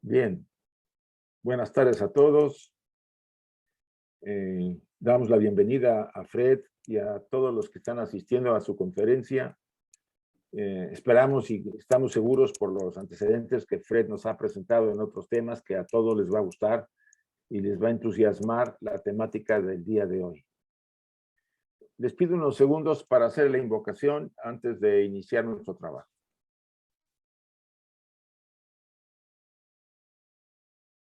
Bien, buenas tardes a todos. Damos la bienvenida a Fred y a todos los que están asistiendo a su conferencia. Esperamos y estamos seguros por los antecedentes que Fred nos ha presentado en otros temas que a todos les va a gustar y les va a entusiasmar la temática del día de hoy. Les pido unos segundos para hacer la invocación antes de iniciar nuestro trabajo.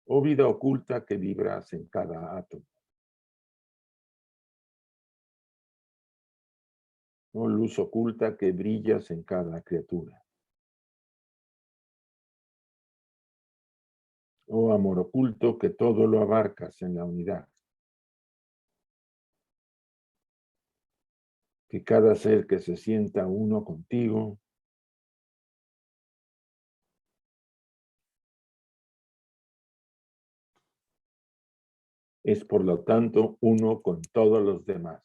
Oh vida oculta que vibras en cada átomo. Oh luz oculta que brillas en cada criatura. Oh amor oculto que todo lo abarcas en la unidad. Que cada ser que se sienta uno contigo es por lo tanto uno con todos los demás.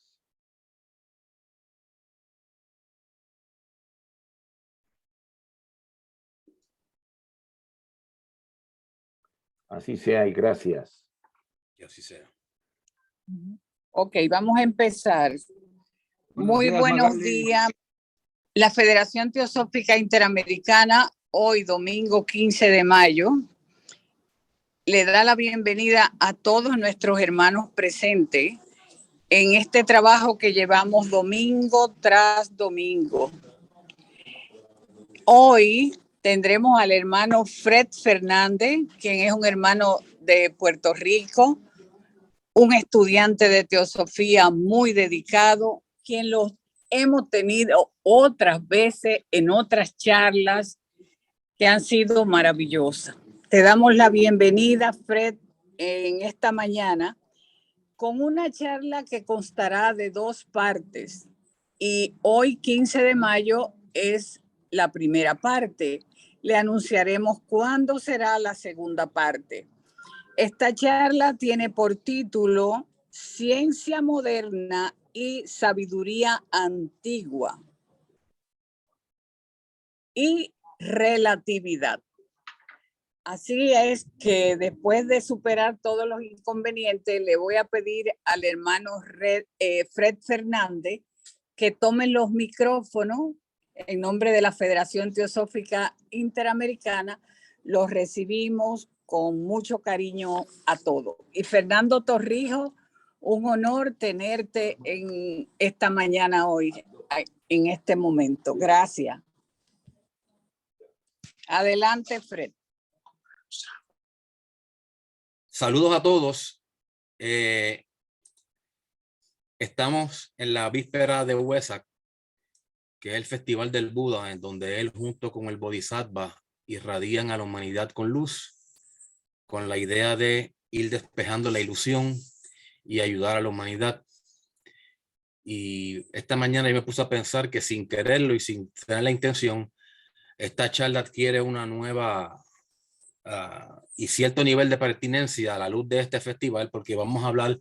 Así sea y gracias. Y así sea. Ok, vamos a empezar. Muy buenos días. La Federación Teosófica Interamericana, hoy domingo 15 de mayo, le da la bienvenida a todos nuestros hermanos presentes en este trabajo que llevamos domingo tras domingo. Hoy tendremos al hermano Fred Fernández, quien es un hermano de Puerto Rico, un estudiante de teosofía muy dedicado, quien los hemos tenido otras veces en otras charlas que han sido maravillosas. Te damos la bienvenida, Fred, en esta mañana con una charla que constará de 2 partes. Y hoy, 15 de mayo, es la primera parte. Le anunciaremos cuándo será la segunda parte. Esta charla tiene por título Ciencia Moderna y Sabiduría Antigua y Relatividad. Así es que después de superar todos los inconvenientes, le voy a pedir al hermano Fred Fernández que tome los micrófonos en nombre de la Federación Teosófica Interamericana. Los recibimos con mucho cariño a todos. Y Fernando Torrijos, un honor tenerte en esta mañana hoy, en este momento. Gracias. Adelante, Fred. Saludos a todos. Estamos en la víspera de Wesak, que es el Festival del Buda, en donde él junto con el Bodhisattva irradian a la humanidad con luz, con la idea de ir despejando la ilusión y ayudar a la humanidad. Y esta mañana yo me puse a pensar que sin quererlo y sin tener la intención, esta charla adquiere una nueva y cierto nivel de pertinencia a la luz de este festival, porque vamos a hablar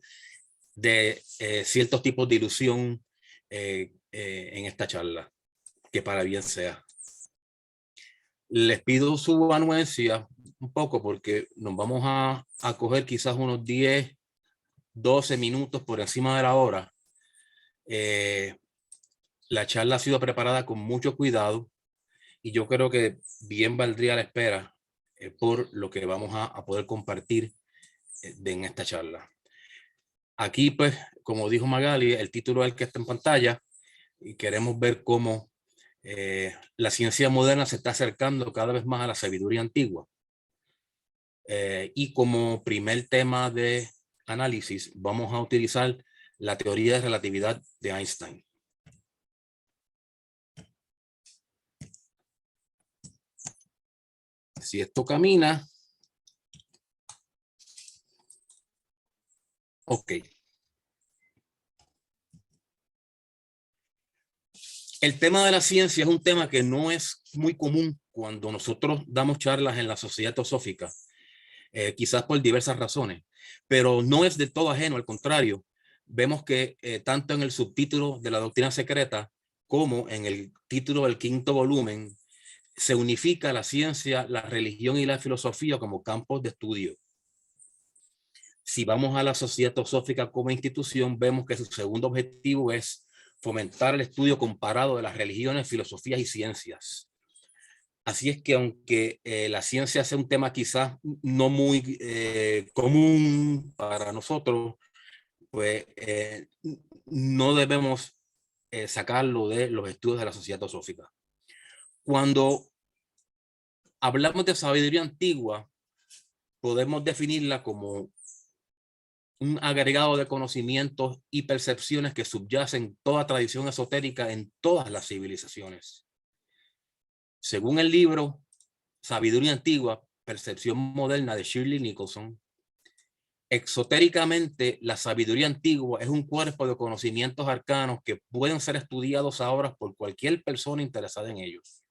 de ciertos tipos de ilusión en esta charla, que para bien sea. Les pido su anuencia un poco porque nos vamos a coger quizás unos 10, 12 minutos por encima de la hora. La charla ha sido preparada con mucho cuidado y yo creo que bien valdría la espera por lo que vamos a poder compartir en esta charla. Aquí, pues, como dijo Magali, el título es el que está en pantalla y queremos ver cómo la ciencia moderna se está acercando cada vez más a la sabiduría antigua. Y como primer tema de análisis, vamos a utilizar la teoría de relatividad de Einstein. Si esto camina, ok. El tema de la ciencia es un tema que no es muy común cuando nosotros damos charlas en la Sociedad Teosófica, quizás por diversas razones, pero no es del todo ajeno, al contrario. Vemos que tanto en el subtítulo de la doctrina secreta como en el título del 5º volumen se unifica la ciencia, la religión y la filosofía como campos de estudio. Si vamos a la Sociedad Teosófica como institución, vemos que su segundo objetivo es fomentar el estudio comparado de las religiones, filosofías y ciencias. Así es que aunque la ciencia sea un tema quizás no muy común para nosotros, pues no debemos sacarlo de los estudios de la Sociedad Teosófica. Cuando hablamos de sabiduría antigua, podemos definirla como un agregado de conocimientos y percepciones que subyacen toda tradición esotérica en todas las civilizaciones. Según el libro Sabiduría Antigua, Percepción Moderna de Shirley Nicholson, exotéricamente la sabiduría antigua es un cuerpo de conocimientos arcanos que pueden ser estudiados ahora por cualquier persona interesada en ellos.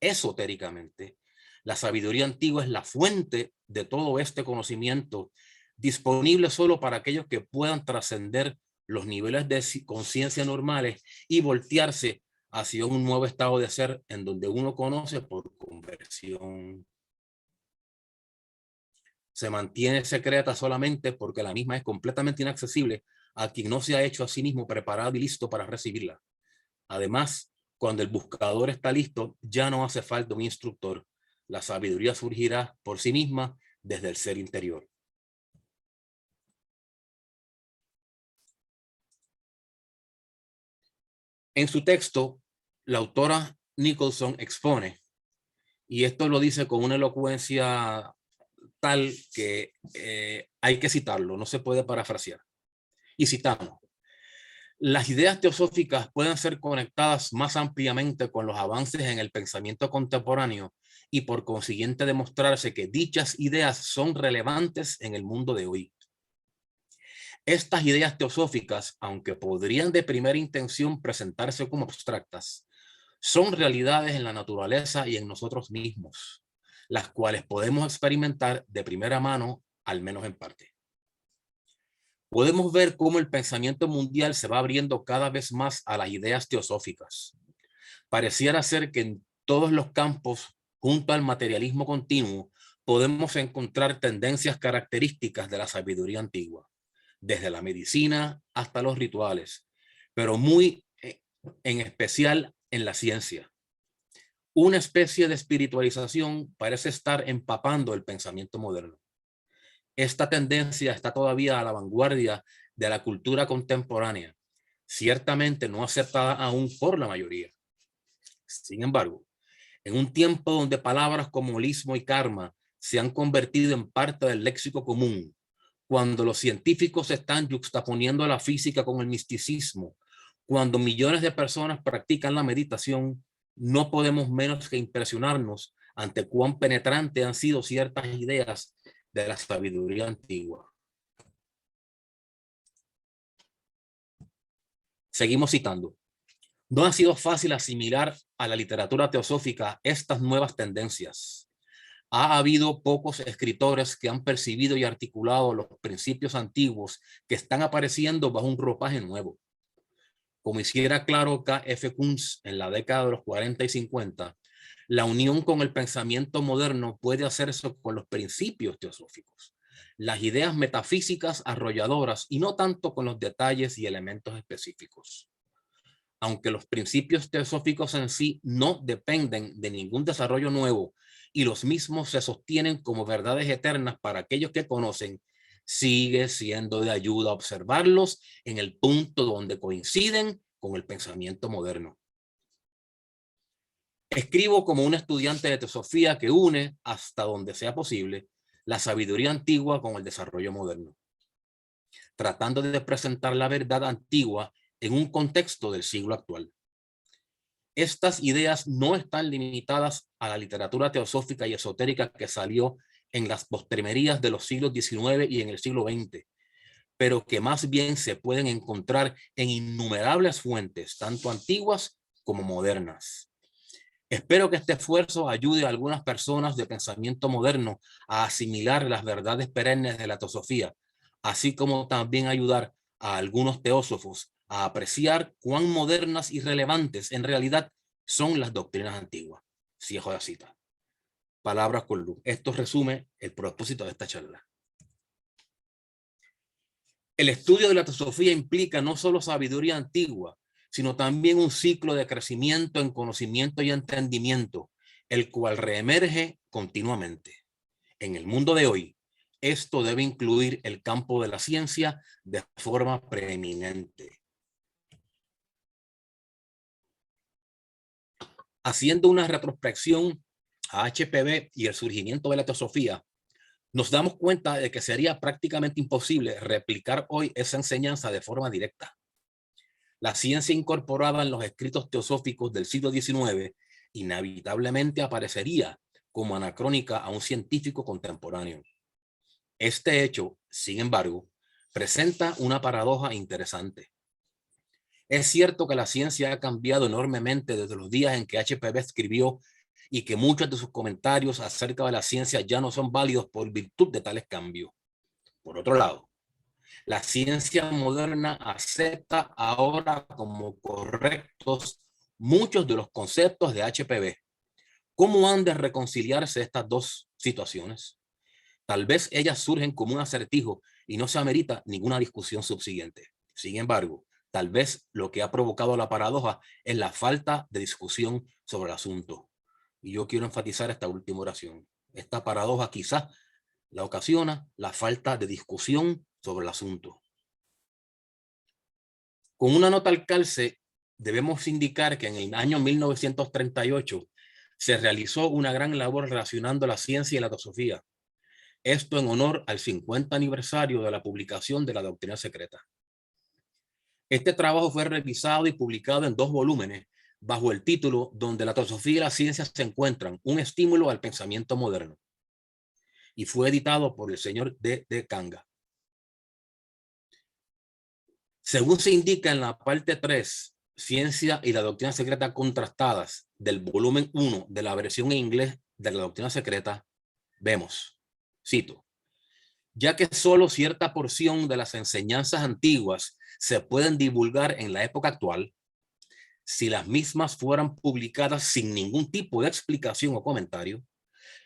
Esotéricamente, la sabiduría antigua es la fuente de todo este conocimiento, disponible solo para aquellos que puedan trascender los niveles de conciencia normales y voltearse hacia un nuevo estado de ser en donde uno conoce por conversión. Se mantiene secreta solamente porque la misma es completamente inaccesible a quien no se ha hecho a sí mismo preparado y listo para recibirla. Además, cuando el buscador está listo, ya no hace falta un instructor. La sabiduría surgirá por sí misma desde el ser interior. En su texto, la autora Nicholson expone, y esto lo dice con una elocuencia tal que hay que citarlo, no se puede parafrasear. Y citamos: las ideas teosóficas pueden ser conectadas más ampliamente con los avances en el pensamiento contemporáneo y por consiguiente demostrarse que dichas ideas son relevantes en el mundo de hoy. Estas ideas teosóficas, aunque podrían de primera intención presentarse como abstractas, son realidades en la naturaleza y en nosotros mismos, las cuales podemos experimentar de primera mano, al menos en parte. Podemos ver cómo el pensamiento mundial se va abriendo cada vez más a las ideas teosóficas. Pareciera ser que en todos los campos, junto al materialismo continuo, podemos encontrar tendencias características de la sabiduría antigua, desde la medicina hasta los rituales, pero muy en especial en la ciencia. Una especie de espiritualización parece estar empapando el pensamiento moderno. Esta tendencia está todavía a la vanguardia de la cultura contemporánea, ciertamente no aceptada aún por la mayoría. Sin embargo, en un tiempo donde palabras como holismo y karma se han convertido en parte del léxico común, cuando los científicos están yuxtaponiendo la física con el misticismo, cuando millones de personas practican la meditación, no podemos menos que impresionarnos ante cuán penetrantes han sido ciertas ideas de la sabiduría antigua. Seguimos citando. No ha sido fácil asimilar a la literatura teosófica estas nuevas tendencias. Ha habido pocos escritores que han percibido y articulado los principios antiguos que están apareciendo bajo un ropaje nuevo. Como hiciera claro K.F. Kunz en la década de los 40 y 50, la unión con el pensamiento moderno puede hacerse con los principios teosóficos, las ideas metafísicas arrolladoras y no tanto con los detalles y elementos específicos. Aunque los principios teosóficos en sí no dependen de ningún desarrollo nuevo y los mismos se sostienen como verdades eternas para aquellos que conocen, sigue siendo de ayuda observarlos en el punto donde coinciden con el pensamiento moderno. Escribo como un estudiante de teosofía que une, hasta donde sea posible, la sabiduría antigua con el desarrollo moderno, tratando de presentar la verdad antigua en un contexto del siglo actual. Estas ideas no están limitadas a la literatura teosófica y esotérica que salió en las postrimerías de los siglos XIX y en el siglo XX, pero que más bien se pueden encontrar en innumerables fuentes, tanto antiguas como modernas. Espero que este esfuerzo ayude a algunas personas de pensamiento moderno a asimilar las verdades perennes de la teosofía, así como también ayudar a algunos teósofos a apreciar cuán modernas y relevantes en realidad son las doctrinas antiguas. Cierro la cita. Palabras con luz. Esto resume el propósito de esta charla. El estudio de la teosofía implica no solo sabiduría antigua, sino también un ciclo de crecimiento en conocimiento y entendimiento, el cual reemerge continuamente. En el mundo de hoy, esto debe incluir el campo de la ciencia de forma preeminente. Haciendo una retrospección a HPV y el surgimiento de la teosofía, nos damos cuenta de que sería prácticamente imposible replicar hoy esa enseñanza de forma directa. La ciencia incorporada en los escritos teosóficos del siglo XIX inevitablemente aparecería como anacrónica a un científico contemporáneo. Este hecho, sin embargo, presenta una paradoja interesante. Es cierto que la ciencia ha cambiado enormemente desde los días en que HPV escribió y que muchos de sus comentarios acerca de la ciencia ya no son válidos por virtud de tales cambios. Por otro lado, la ciencia moderna acepta ahora como correctos muchos de los conceptos de HPV. ¿Cómo han de reconciliarse estas dos situaciones? Tal vez ellas surgen como un acertijo y no se amerita ninguna discusión subsiguiente. Sin embargo, tal vez lo que ha provocado la paradoja es la falta de discusión sobre el asunto. Y yo quiero enfatizar esta última oración. Esta paradoja quizás la ocasiona la falta de discusión sobre el asunto. Con una nota al calce, debemos indicar que en el año 1938 se realizó una gran labor relacionando la ciencia y la teosofía. Esto en honor al 50 aniversario de la publicación de la Doctrina Secreta. Este trabajo fue revisado y publicado en 2 volúmenes bajo el título Donde la teosofía y la ciencia se encuentran, un estímulo al pensamiento moderno. Y fue editado por el señor D.D. Kanga. Según se indica en la parte 3, Ciencia y la Doctrina Secreta contrastadas, del volumen 1 de la versión en inglés de la Doctrina Secreta, vemos, cito, ya que solo cierta porción de las enseñanzas antiguas se pueden divulgar en la época actual, si las mismas fueran publicadas sin ningún tipo de explicación o comentario,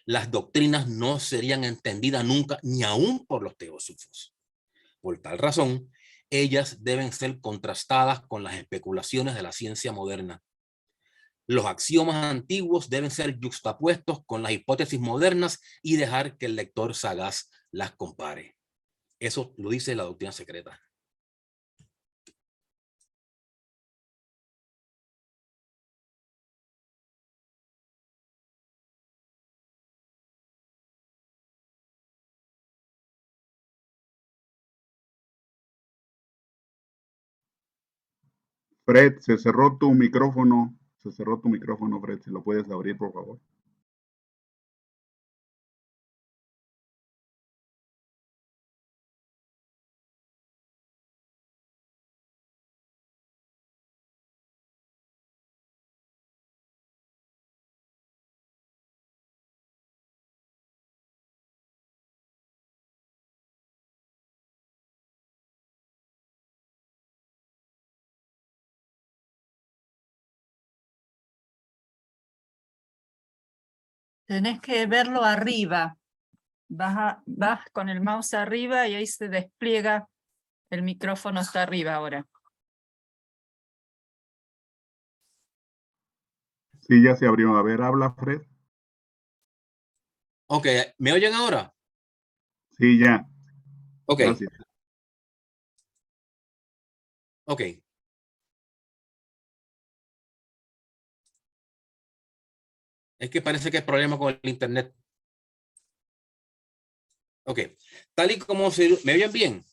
las doctrinas no serían entendidas nunca, ni aún por los teósofos. Por tal razón, ellas deben ser contrastadas con las especulaciones de la ciencia moderna. Los axiomas antiguos deben ser yuxtapuestos con las hipótesis modernas y dejar que el lector sagaz las compare. Eso lo dice la Doctrina Secreta. Fred, se cerró tu micrófono. Se cerró tu micrófono, Fred. Si lo puedes abrir, por favor. Tenés que verlo arriba. Vas con el mouse arriba y ahí se despliega. El micrófono está arriba ahora. Sí, ya se abrió. A ver, habla, Fred. Ok, ¿me oyen ahora? Sí, ya. Ok. Gracias. Ok. Es que parece que hay problema con el internet. Ok. Tal y como se... ¿Me oyen bien?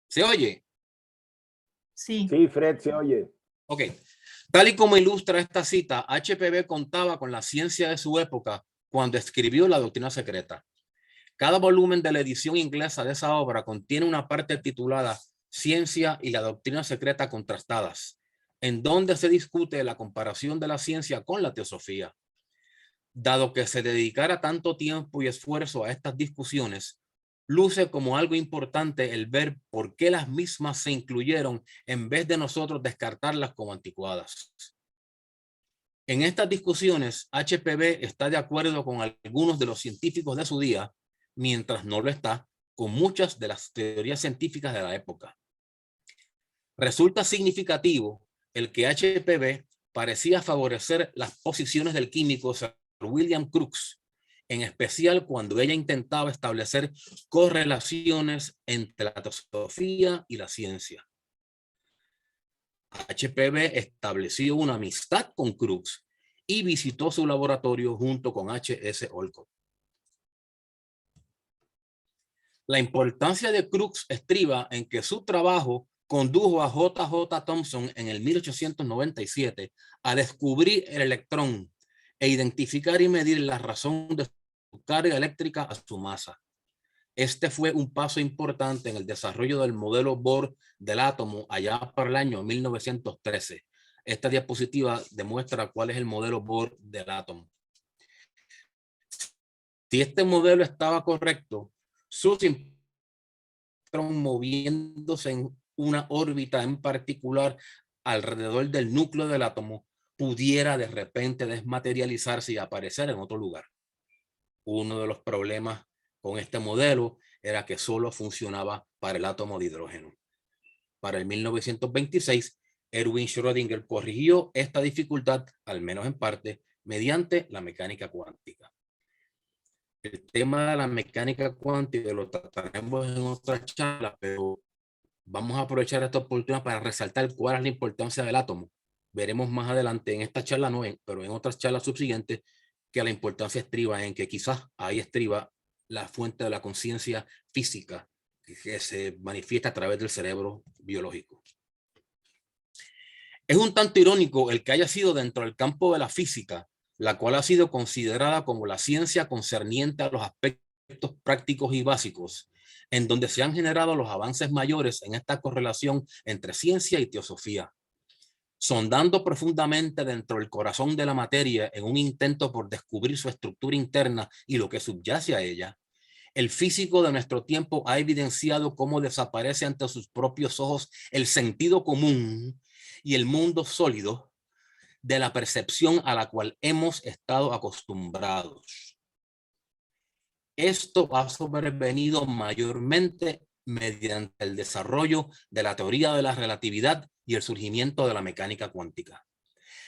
¿Se oye? Sí. Sí, Fred, se oye. Ok. Tal y como ilustra esta cita, HPV contaba con la ciencia de su época cuando escribió la Doctrina Secreta. Cada volumen de la edición inglesa de esa obra contiene una parte titulada Ciencia y la Doctrina Secreta contrastadas, en donde se discute la comparación de la ciencia con la teosofía. Dado que se dedicara tanto tiempo y esfuerzo a estas discusiones, luce como algo importante el ver por qué las mismas se incluyeron en vez de nosotros descartarlas como anticuadas. En estas discusiones, HPV está de acuerdo con algunos de los científicos de su día, mientras no lo está con muchas de las teorías científicas de la época. Resulta significativo el que HPV parecía favorecer las posiciones del químico Sir William Crookes, en especial cuando ella intentaba establecer correlaciones entre la teosofía y la ciencia. HPV estableció una amistad con Crookes y visitó su laboratorio junto con H.S. Olcott. La importancia de Crookes estriba en que su trabajo condujo a J.J. Thomson en el 1897 a descubrir el electrón e identificar y medir la razón de su carga eléctrica a su masa. Este fue un paso importante en el desarrollo del modelo Bohr del átomo allá para el año 1913. Esta diapositiva demuestra cuál es el modelo Bohr del átomo. Si este modelo estaba correcto, sus electrones moviéndose en una órbita en particular alrededor del núcleo del átomo pudiera de repente desmaterializarse y aparecer en otro lugar. Uno de los problemas con este modelo era que solo funcionaba para el átomo de hidrógeno. Para el 1926, Erwin Schrödinger corrigió esta dificultad, al menos en parte, mediante la mecánica cuántica. El tema de la mecánica cuántica lo trataremos en otra charla, pero vamos a aprovechar esta oportunidad para resaltar cuál es la importancia del átomo. Veremos más adelante, en esta charla no, pero en otras charlas subsiguientes, que la importancia estriba en que quizás ahí estriba la fuente de la conciencia física que se manifiesta a través del cerebro biológico. Es un tanto irónico el que haya sido dentro del campo de la física, la cual ha sido considerada como la ciencia concerniente a los aspectos prácticos y básicos, en donde se han generado los avances mayores en esta correlación entre ciencia y teosofía. Sondando profundamente dentro del corazón de la materia en un intento por descubrir su estructura interna y lo que subyace a ella, el físico de nuestro tiempo ha evidenciado cómo desaparece ante sus propios ojos el sentido común y el mundo sólido de la percepción a la cual hemos estado acostumbrados. Esto ha sobrevenido mayormente mediante el desarrollo de la teoría de la relatividad y el surgimiento de la mecánica cuántica.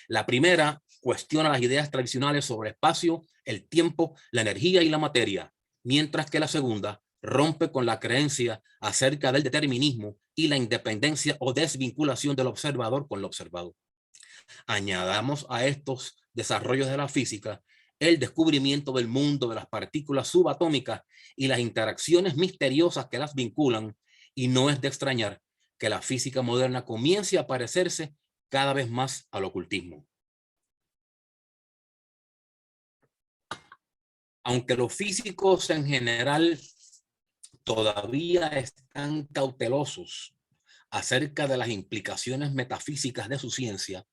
La primera cuestiona las ideas tradicionales sobre el espacio, el tiempo, la energía y la materia, mientras que la segunda rompe con la creencia acerca del determinismo y la independencia o desvinculación del observador con lo observado. Añadamos a estos desarrollos de la física el descubrimiento del mundo de las partículas subatómicas y las interacciones misteriosas que las vinculan, y no es de extrañar que la física moderna comience a parecerse cada vez más al ocultismo. Aunque los físicos en general todavía están cautelosos acerca de las implicaciones metafísicas de su ciencia,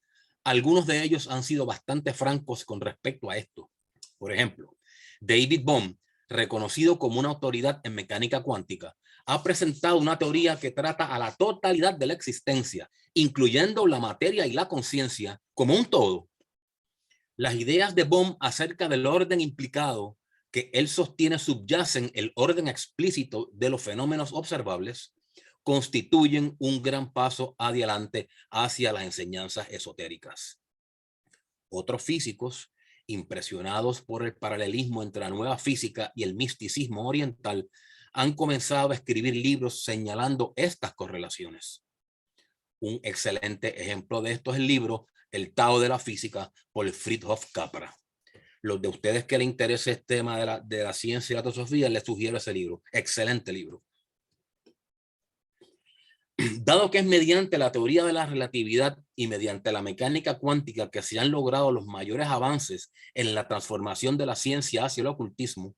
algunos de ellos han sido bastante francos con respecto a esto. Por ejemplo, David Bohm, reconocido como una autoridad en mecánica cuántica, ha presentado una teoría que trata a la totalidad de la existencia, incluyendo la materia y la conciencia, como un todo. Las ideas de Bohm acerca del orden implicado que él sostiene subyacen el orden explícito de los fenómenos observables, constituyen un gran paso adelante hacia las enseñanzas esotéricas. Otros físicos, impresionados por el paralelismo entre la nueva física y el misticismo oriental, han comenzado a escribir libros señalando estas correlaciones. Un excelente ejemplo de esto es el libro El Tao de la Física por Fritjof Capra. Los de ustedes que les interese este tema de la ciencia y la teosofía, les sugiero ese libro. Excelente libro. Dado que es mediante la teoría de la relatividad y mediante la mecánica cuántica que se han logrado los mayores avances en la transformación de la ciencia hacia el ocultismo,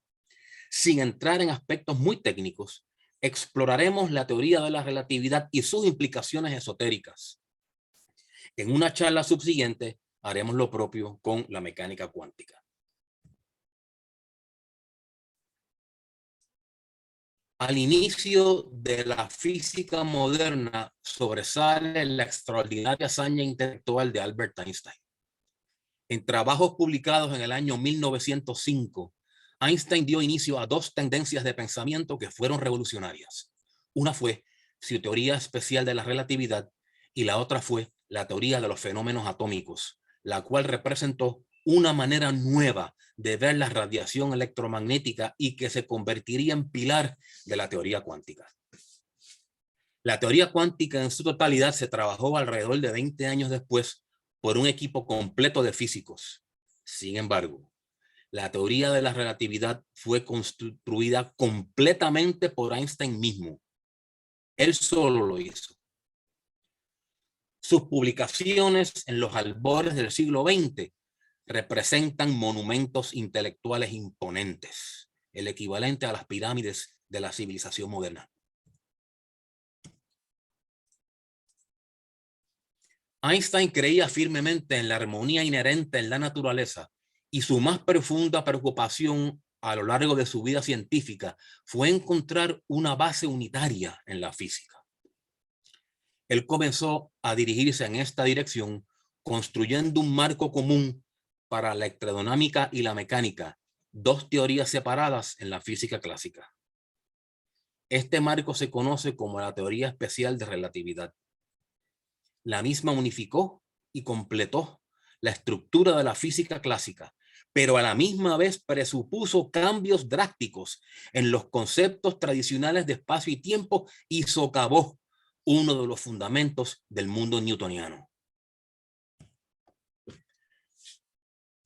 sin entrar en aspectos muy técnicos, exploraremos la teoría de la relatividad y sus implicaciones esotéricas. En una charla subsiguiente haremos lo propio con la mecánica cuántica. Al inicio de la física moderna sobresale la extraordinaria hazaña intelectual de Albert Einstein. En trabajos publicados en el año 1905, Einstein dio inicio a dos tendencias de pensamiento que fueron revolucionarias. Una fue su teoría especial de la relatividad y la otra fue la teoría de los fenómenos atómicos, la cual representó una manera nueva de ver la radiación electromagnética y que se convertiría en pilar de la teoría cuántica. La teoría cuántica en su totalidad se trabajó alrededor de 20 años después por un equipo completo de físicos. Sin embargo, la teoría de la relatividad fue construida completamente por Einstein mismo. Él solo lo hizo. Sus publicaciones en los albores del siglo XX representan monumentos intelectuales imponentes, el equivalente a las pirámides de la civilización moderna. Einstein creía firmemente en la armonía inherente en la naturaleza y su más profunda preocupación a lo largo de su vida científica fue encontrar una base unitaria en la física. Él comenzó a dirigirse en esta dirección, construyendo un marco común para la electrodinámica y la mecánica, dos teorías separadas en la física clásica. Este marco se conoce como la teoría especial de relatividad. La misma unificó y completó la estructura de la física clásica, pero a la misma vez presupuso cambios drásticos en los conceptos tradicionales de espacio y tiempo y socavó uno de los fundamentos del mundo newtoniano.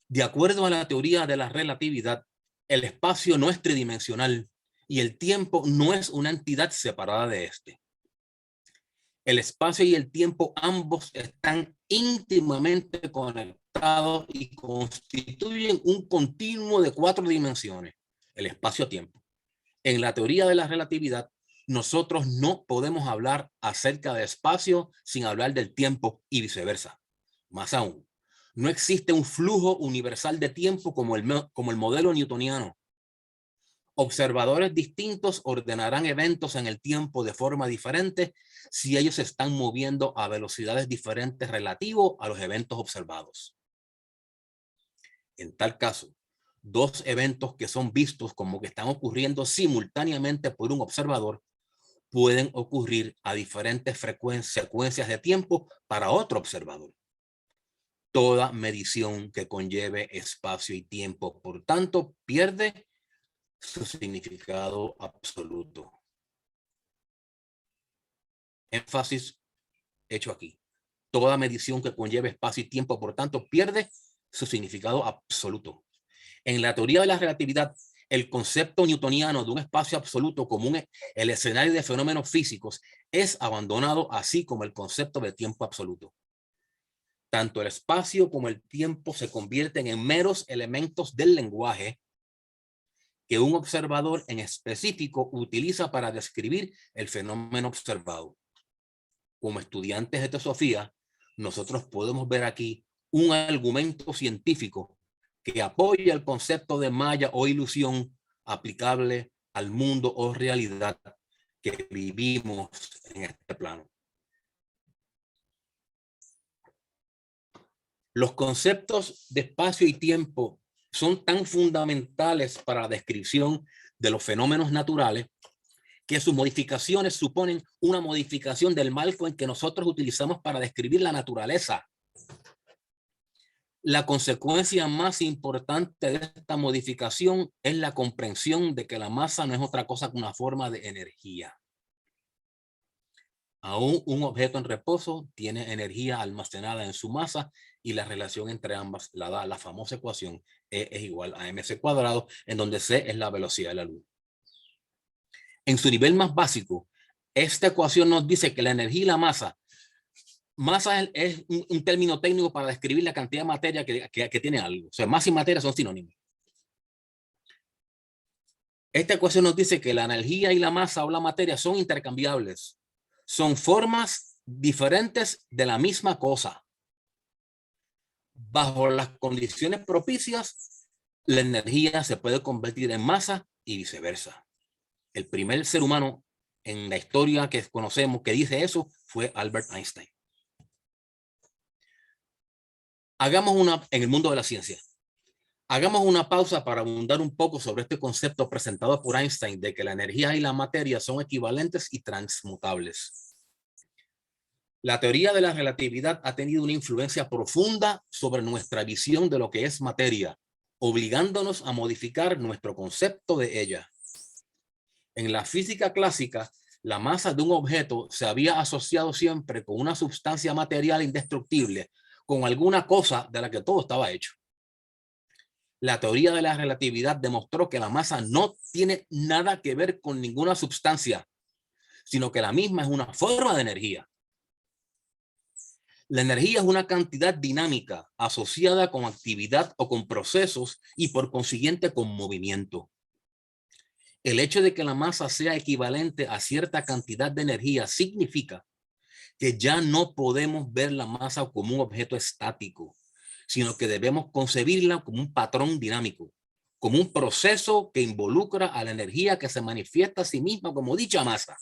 De acuerdo a la teoría de la relatividad, el espacio no es tridimensional y el tiempo no es una entidad separada de este. El espacio y el tiempo ambos están íntimamente conectados y constituyen un continuo de 4 dimensiones, el espacio-tiempo. En la teoría de la relatividad, nosotros no podemos hablar acerca de espacio sin hablar del tiempo y viceversa. Más aún, no existe un flujo universal de tiempo como el modelo newtoniano. Observadores distintos ordenarán eventos en el tiempo de forma diferente si ellos se están moviendo a velocidades diferentes relativo a los eventos observados. En tal caso, dos eventos que son vistos como que están ocurriendo simultáneamente por un observador pueden ocurrir a diferentes secuencias de tiempo para otro observador. Toda medición que conlleve espacio y tiempo, por tanto, pierde su significado absoluto. Énfasis hecho aquí. Toda medición que conlleve espacio y tiempo, por tanto, pierde su significado absoluto. En la teoría de la relatividad, el concepto newtoniano de un espacio absoluto como el escenario de fenómenos físicos es abandonado, así como el concepto de tiempo absoluto. Tanto el espacio como el tiempo se convierten en meros elementos del lenguaje que un observador en específico utiliza para describir el fenómeno observado. Como estudiantes de teosofía, nosotros podemos ver aquí un argumento científico que apoya el concepto de maya o ilusión aplicable al mundo o realidad que vivimos en este plano. Los conceptos de espacio y tiempo son tan fundamentales para la descripción de los fenómenos naturales que sus modificaciones suponen una modificación del marco en que nosotros utilizamos para describir la naturaleza. La consecuencia más importante de esta modificación es la comprensión de que la masa no es otra cosa que una forma de energía. Aún un objeto en reposo tiene energía almacenada en su masa y la relación entre ambas la da la famosa ecuación E es igual a mc cuadrado, en donde c es la velocidad de la luz. En su nivel más básico, esta ecuación nos dice que la energía y la masa es un término técnico para describir la cantidad de materia que tiene algo. O sea, masa y materia son sinónimos. Esta ecuación nos dice que la energía y la masa o la materia son intercambiables. Son formas diferentes de la misma cosa. Bajo las condiciones propicias, la energía se puede convertir en masa y viceversa. El primer ser humano en la historia que conocemos que dice eso fue Albert Einstein. En el mundo de la ciencia. Hagamos una pausa para abundar un poco sobre este concepto presentado por Einstein de que la energía y la materia son equivalentes y transmutables. La teoría de la relatividad ha tenido una influencia profunda sobre nuestra visión de lo que es materia, obligándonos a modificar nuestro concepto de ella. En la física clásica, la masa de un objeto se había asociado siempre con una sustancia material indestructible, con alguna cosa de la que todo estaba hecho. La teoría de la relatividad demostró que la masa no tiene nada que ver con ninguna sustancia, sino que la misma es una forma de energía. La energía es una cantidad dinámica asociada con actividad o con procesos y por consiguiente con movimiento. El hecho de que la masa sea equivalente a cierta cantidad de energía significa que ya no podemos ver la masa como un objeto estático, sino que debemos concebirla como un patrón dinámico, como un proceso que involucra a la energía que se manifiesta a sí misma como dicha masa.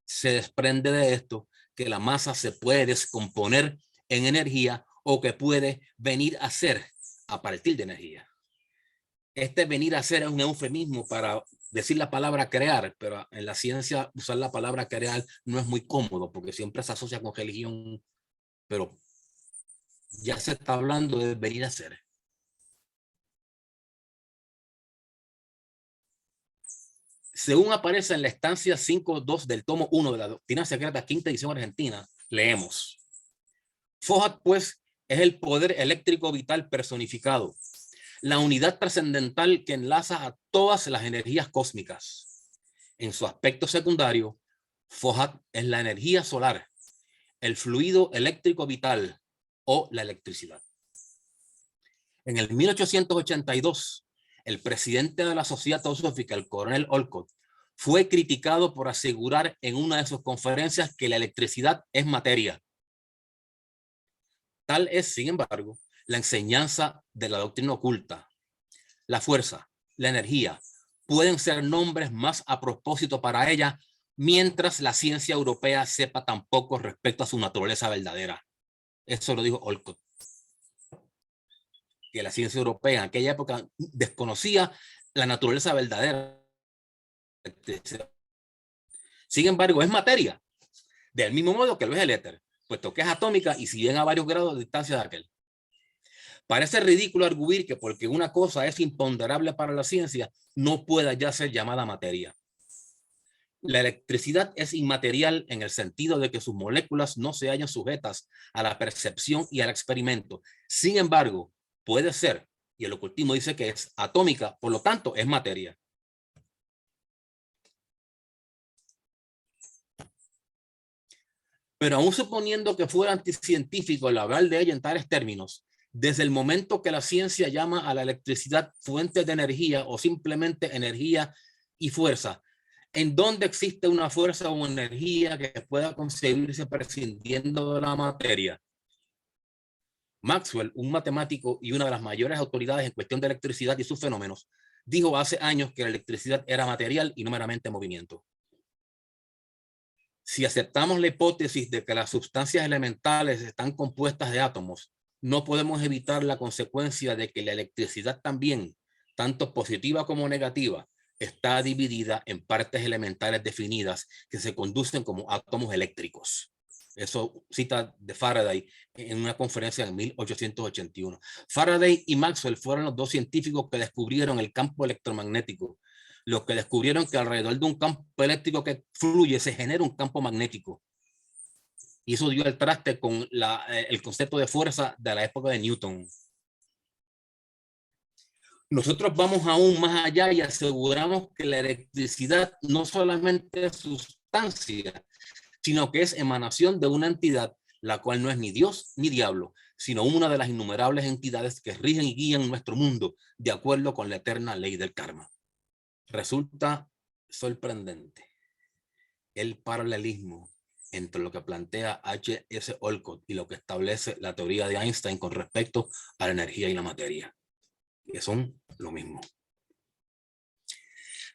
Se desprende de esto que la masa se puede descomponer en energía o que puede venir a ser a partir de energía. Este venir a ser es un eufemismo para decir la palabra crear, pero en la ciencia usar la palabra crear no es muy cómodo porque siempre se asocia con religión, pero ya se está hablando de venir a ser. Según aparece en la estancia 5.2 del tomo 1 de la Doctrina Secreta, quinta edición argentina, leemos: Fohat, pues, es el poder eléctrico vital personificado, la unidad trascendental que enlaza a todas las energías cósmicas. En su aspecto secundario, Fohat es la energía solar, el fluido eléctrico vital o la electricidad. En el 1882, el presidente de la Sociedad Teosófica, el coronel Olcott, fue criticado por asegurar en una de sus conferencias que la electricidad es materia. Tal es, sin embargo, la enseñanza de la doctrina oculta. La fuerza, la energía, pueden ser nombres más a propósito para ella, mientras la ciencia europea sepa tan poco respecto a su naturaleza verdadera. Eso lo dijo Olcott. Que la ciencia europea en aquella época desconocía la naturaleza verdadera. Sin embargo, es materia, del mismo modo que lo es el éter, puesto que es atómica y si llega a varios grados de distancia de aquel. Parece ridículo arguir que porque una cosa es imponderable para la ciencia, no pueda ya ser llamada materia. La electricidad es inmaterial en el sentido de que sus moléculas no se hallan sujetas a la percepción y al experimento. Sin embargo, puede ser, y el ocultismo dice que es atómica, por lo tanto es materia. Pero aún suponiendo que fuera anticientífico el hablar de ella en tales términos, desde el momento que la ciencia llama a la electricidad fuente de energía o simplemente energía y fuerza, ¿en dónde existe una fuerza o energía que pueda concebirse prescindiendo de la materia? Maxwell, un matemático y una de las mayores autoridades en cuestión de electricidad y sus fenómenos, dijo hace años que la electricidad era material y no meramente movimiento. Si aceptamos la hipótesis de que las sustancias elementales están compuestas de átomos, no podemos evitar la consecuencia de que la electricidad también, tanto positiva como negativa, está dividida en partes elementales definidas que se conducen como átomos eléctricos. Eso cita de Faraday en una conferencia en 1881. Faraday y Maxwell fueron los dos científicos que descubrieron el campo electromagnético, los que descubrieron que alrededor de un campo eléctrico que fluye se genera un campo magnético. Y eso dio el traste con el concepto de fuerza de la época de Newton. Nosotros vamos aún más allá y aseguramos que la electricidad no solamente es sustancia, sino que es emanación de una entidad, la cual no es ni Dios ni diablo, sino una de las innumerables entidades que rigen y guían nuestro mundo de acuerdo con la eterna ley del karma. Resulta sorprendente el paralelismo entre lo que plantea H.S. Olcott y lo que establece la teoría de Einstein con respecto a la energía y la materia, que son lo mismo.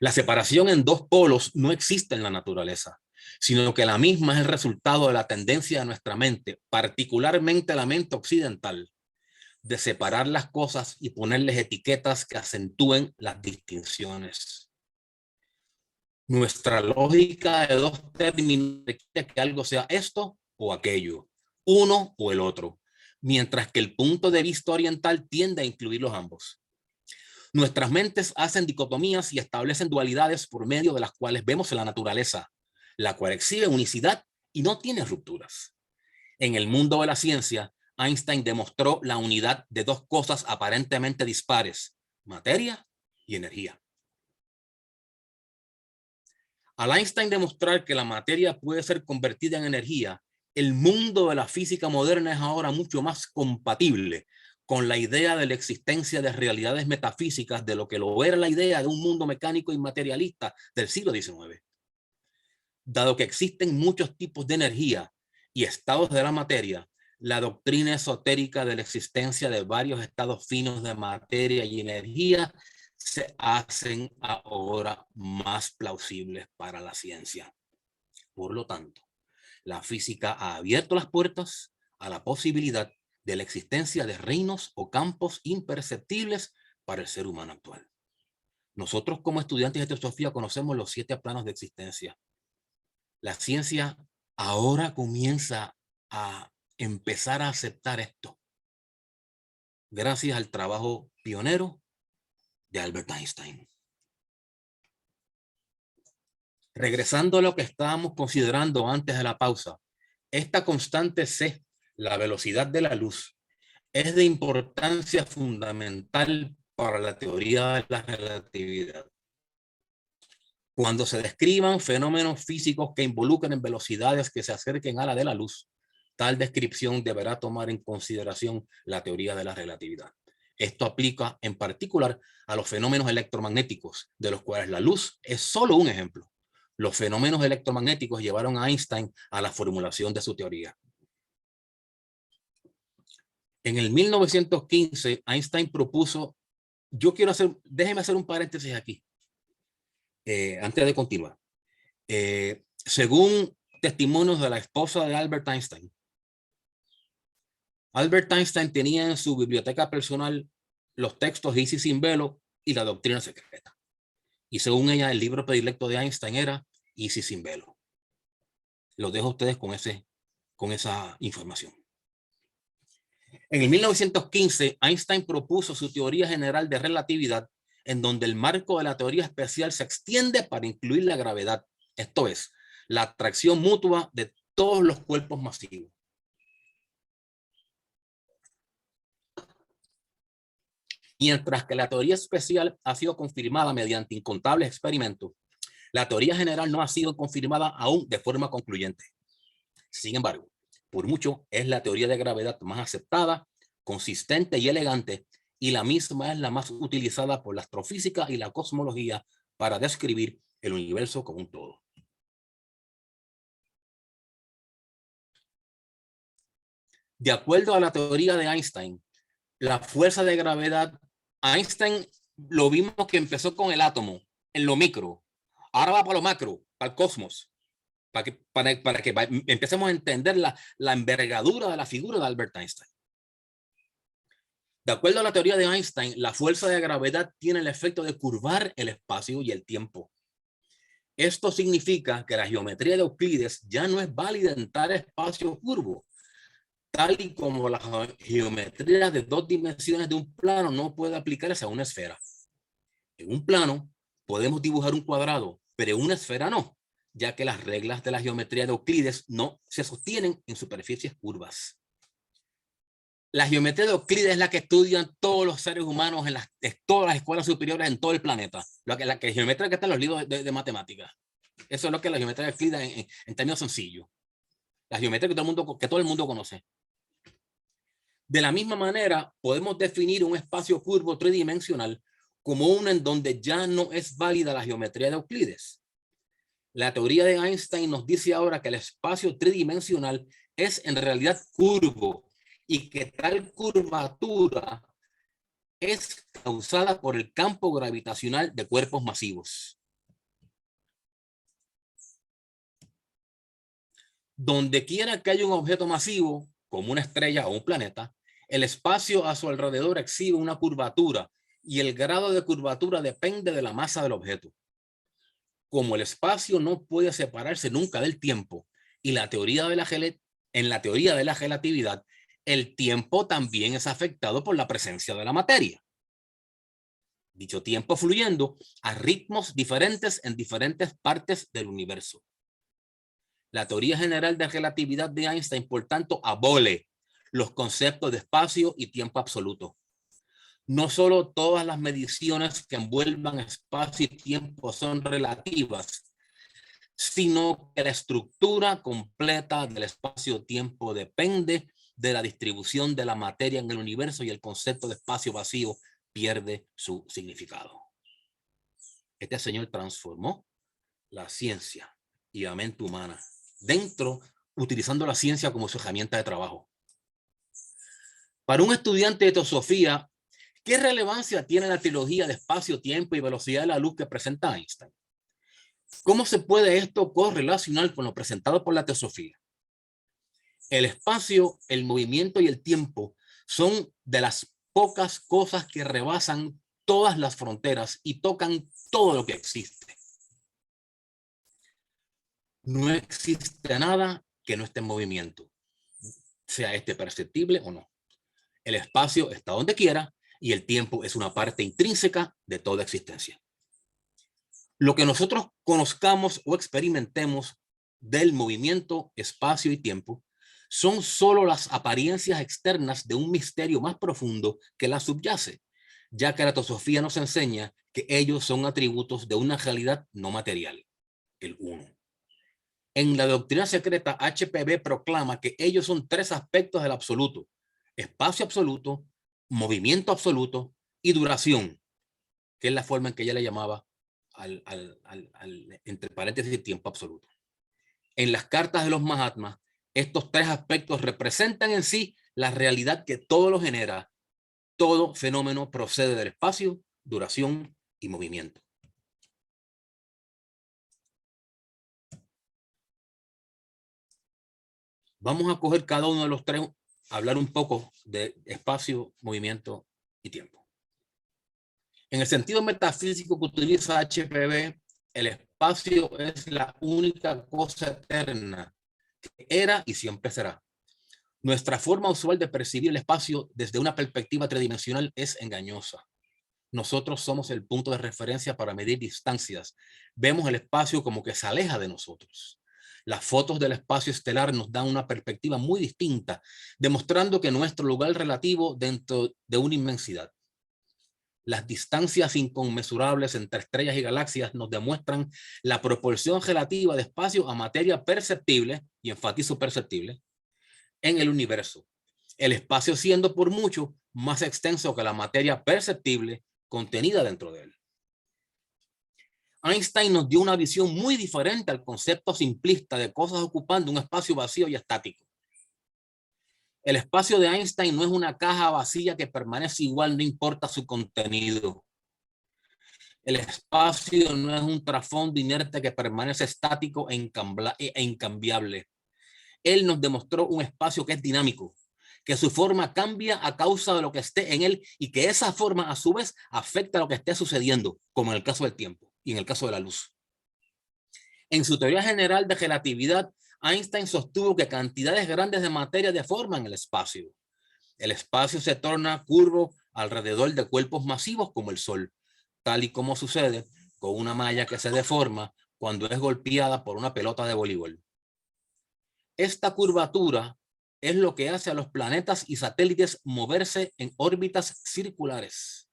La separación en dos polos no existe en la naturaleza. sino que la misma es el resultado de la tendencia de nuestra mente, particularmente la mente occidental, de separar las cosas y ponerles etiquetas que acentúen las distinciones. Nuestra lógica de dos términos requiere que algo sea esto o aquello, uno o el otro, mientras que el punto de vista oriental tiende a incluirlos ambos. Nuestras mentes hacen dicotomías y establecen dualidades por medio de las cuales vemos la naturaleza, la cual exhibe unicidad y no tiene rupturas. En el mundo de la ciencia, Einstein demostró la unidad de dos cosas aparentemente dispares, materia y energía. Al Einstein demostrar que la materia puede ser convertida en energía, el mundo de la física moderna es ahora mucho más compatible con la idea de la existencia de realidades metafísicas de lo que lo era la idea de un mundo mecánico y materialista del siglo XIX. Dado que existen muchos tipos de energía y estados de la materia, la doctrina esotérica de la existencia de varios estados finos de materia y energía se hacen ahora más plausibles para la ciencia. Por lo tanto, la física ha abierto las puertas a la posibilidad de la existencia de reinos o campos imperceptibles para el ser humano actual. Nosotros como estudiantes de teosofía conocemos los 7 planos de existencia. La ciencia ahora comienza a empezar a aceptar esto, gracias al trabajo pionero de Albert Einstein. Regresando a lo que estábamos considerando antes de la pausa, esta constante C, la velocidad de la luz, es de importancia fundamental para la teoría de la relatividad. Cuando se describan fenómenos físicos que involucren velocidades que se acerquen a la de la luz, tal descripción deberá tomar en consideración la teoría de la relatividad. Esto aplica en particular a los fenómenos electromagnéticos, de los cuales la luz es solo un ejemplo. Los fenómenos electromagnéticos llevaron a Einstein a la formulación de su teoría. En el 1915, Einstein propuso, déjeme hacer un paréntesis aquí, antes de continuar. Según testimonios de la esposa de Albert Einstein tenía en su biblioteca personal los textos Isis sin velo y la doctrina secreta. Y según ella, el libro predilecto de Einstein era Isis sin velo. Los dejo a ustedes con esa información. En el 1915, Einstein propuso su teoría general de relatividad, en donde el marco de la teoría especial se extiende para incluir la gravedad, esto es, la atracción mutua de todos los cuerpos masivos. Mientras que la teoría especial ha sido confirmada mediante incontables experimentos, la teoría general no ha sido confirmada aún de forma concluyente. Sin embargo, por mucho es la teoría de gravedad más aceptada, consistente y elegante, y la misma es la más utilizada por la astrofísica y la cosmología para describir el universo como un todo. De acuerdo a la teoría de Einstein, la fuerza de gravedad, Einstein lo vimos que empezó con el átomo, en lo micro, ahora va para lo macro, para el cosmos, para que empecemos a entender la envergadura de la figura de Albert Einstein. De acuerdo a la teoría de Einstein, la fuerza de gravedad tiene el efecto de curvar el espacio y el tiempo. Esto significa que la geometría de Euclides ya no es válida en tal espacio curvo, tal y como la geometría de 2 dimensiones de un plano no puede aplicarse a una esfera. En un plano podemos dibujar un cuadrado, pero en una esfera no, ya que las reglas de la geometría de Euclides no se sostienen en superficies curvas. La geometría de Euclides es la que estudian todos los seres humanos en todas las escuelas superiores en todo el planeta. La geometría que está en los libros de matemáticas. Eso es lo que es la geometría de Euclides en términos sencillos. La geometría que todo el mundo conoce. De la misma manera, podemos definir un espacio curvo tridimensional como uno en donde ya no es válida la geometría de Euclides. La teoría de Einstein nos dice ahora que el espacio tridimensional es en realidad curvo y que tal curvatura es causada por el campo gravitacional de cuerpos masivos. Donde quiera que haya un objeto masivo, como una estrella o un planeta, el espacio a su alrededor exhibe una curvatura y el grado de curvatura depende de la masa del objeto. Como el espacio no puede separarse nunca del tiempo y en la teoría de la relatividad, el tiempo también es afectado por la presencia de la materia. Dicho tiempo fluyendo a ritmos diferentes en diferentes partes del universo. La teoría general de relatividad de Einstein, por tanto, abole los conceptos de espacio y tiempo absoluto. No solo todas las mediciones que envuelvan espacio y tiempo son relativas, sino que la estructura completa del espacio-tiempo depende de la distribución de la materia en el universo y el concepto de espacio vacío pierde su significado. Este señor transformó la ciencia y la mente humana utilizando la ciencia como su herramienta de trabajo. Para un estudiante de teosofía, ¿qué relevancia tiene la trilogía de espacio, tiempo y velocidad de la luz que presenta Einstein? ¿Cómo se puede esto correlacionar con lo presentado por la teosofía? El espacio, el movimiento y el tiempo son de las pocas cosas que rebasan todas las fronteras y tocan todo lo que existe. No existe nada que no esté en movimiento, sea este perceptible o no. El espacio está donde quiera y el tiempo es una parte intrínseca de toda existencia. Lo que nosotros conozcamos o experimentemos del movimiento, espacio y tiempo son solo las apariencias externas de un misterio más profundo que la subyace, ya que la teosofía nos enseña que ellos son atributos de una realidad no material, el uno. En la doctrina secreta, HPB proclama que ellos son tres aspectos del absoluto: espacio absoluto, movimiento absoluto y duración, que es la forma en que ella le llamaba entre paréntesis, tiempo absoluto. En las cartas de los Mahatmas, estos tres aspectos representan en sí la realidad que todo lo genera. Todo fenómeno procede del espacio, duración y movimiento. Vamos a coger cada uno de los tres, hablar un poco de espacio, movimiento y tiempo. En el sentido metafísico que utiliza HPB, el espacio es la única cosa eterna que era y siempre será. Nuestra forma usual de percibir el espacio desde una perspectiva tridimensional es engañosa. Nosotros somos el punto de referencia para medir distancias. Vemos el espacio como que se aleja de nosotros. Las fotos del espacio estelar nos dan una perspectiva muy distinta, demostrando que nuestro lugar relativo dentro de una inmensidad. Las distancias inconmensurables entre estrellas y galaxias nos demuestran la proporción relativa de espacio a materia perceptible, y enfatizo perceptible, en el universo. El espacio siendo por mucho más extenso que la materia perceptible contenida dentro de él. Einstein nos dio una visión muy diferente al concepto simplista de cosas ocupando un espacio vacío y estático. El espacio de Einstein no es una caja vacía que permanece igual, no importa su contenido. El espacio no es un trasfondo inerte que permanece estático e incambiable. Él nos demostró un espacio que es dinámico, que su forma cambia a causa de lo que esté en él y que esa forma a su vez afecta a lo que esté sucediendo, como en el caso del tiempo y en el caso de la luz. En su teoría general de relatividad, Einstein sostuvo que cantidades grandes de materia deforman el espacio. El espacio se torna curvo alrededor de cuerpos masivos como el Sol, tal y como sucede con una malla que se deforma cuando es golpeada por una pelota de voleibol. Esta curvatura es lo que hace a los planetas y satélites moverse en órbitas circulares.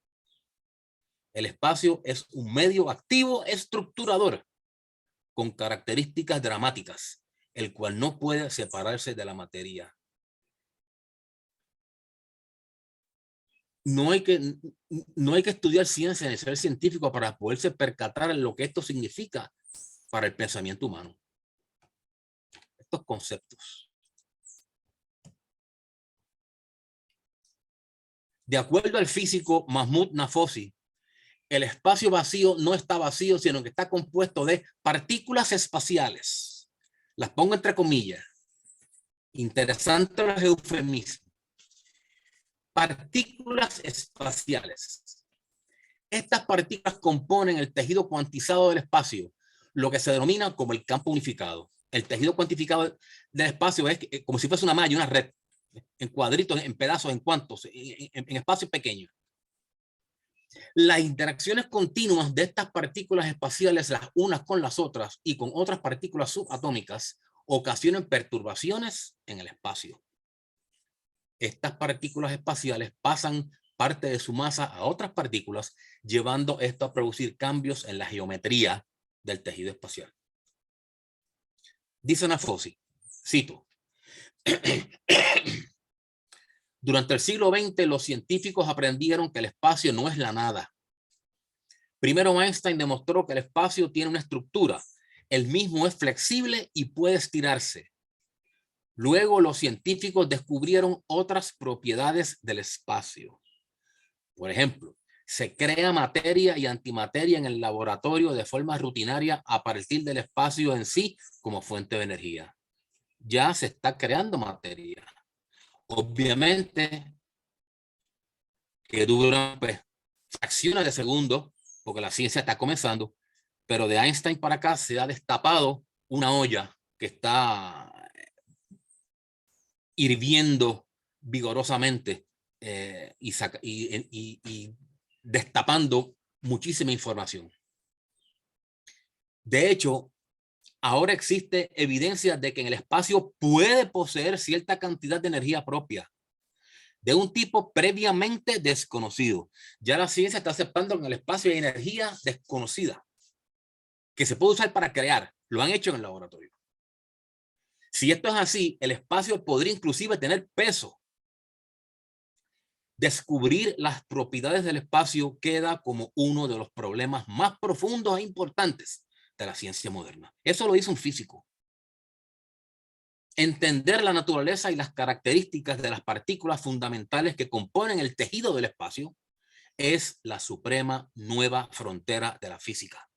El espacio es un medio activo estructurador con características dramáticas, el cual no puede separarse de la materia. No hay que estudiar ciencia ni ser científico para poderse percatar en lo que esto significa para el pensamiento humano. Estos conceptos. De acuerdo al físico Mahmoud Nafosi, el espacio vacío no está vacío, sino que está compuesto de partículas espaciales. Las pongo entre comillas. Interesante los eufemismos. Partículas espaciales. Estas partículas componen el tejido cuantizado del espacio, lo que se denomina como el campo unificado. El tejido cuantificado del espacio es como si fuese una malla, una red, en cuadritos, en pedazos, en cuantos, en espacios pequeños. Las interacciones continuas de estas partículas espaciales, las unas con las otras y con otras partículas subatómicas, ocasionan perturbaciones en el espacio. Estas partículas espaciales pasan parte de su masa a otras partículas, llevando esto a producir cambios en la geometría del tejido espacial. Dice Fossi, cito, durante el siglo XX los científicos aprendieron que el espacio no es la nada. Primero Einstein demostró que el espacio tiene una estructura, el mismo es flexible y puede estirarse. Luego los científicos descubrieron otras propiedades del espacio. Por ejemplo, se crea materia y antimateria en el laboratorio de forma rutinaria a partir del espacio en sí como fuente de energía. Ya se está creando materia. Obviamente que duran fracciones de segundo, porque la ciencia está comenzando, pero de Einstein para acá se ha destapado una olla que está hirviendo vigorosamente y destapando muchísima información. De hecho, ahora existe evidencia de que en el espacio puede poseer cierta cantidad de energía propia, de un tipo previamente desconocido. Ya la ciencia está aceptando que en el espacio hay energía desconocida que se puede usar para crear. Lo han hecho en el laboratorio. Si esto es así, el espacio podría inclusive tener peso. Descubrir las propiedades del espacio queda como uno de los problemas más profundos e importantes de la ciencia moderna. Eso lo hizo un físico. Entender la naturaleza y las características de las partículas fundamentales que componen el tejido del espacio es la suprema nueva frontera de la física.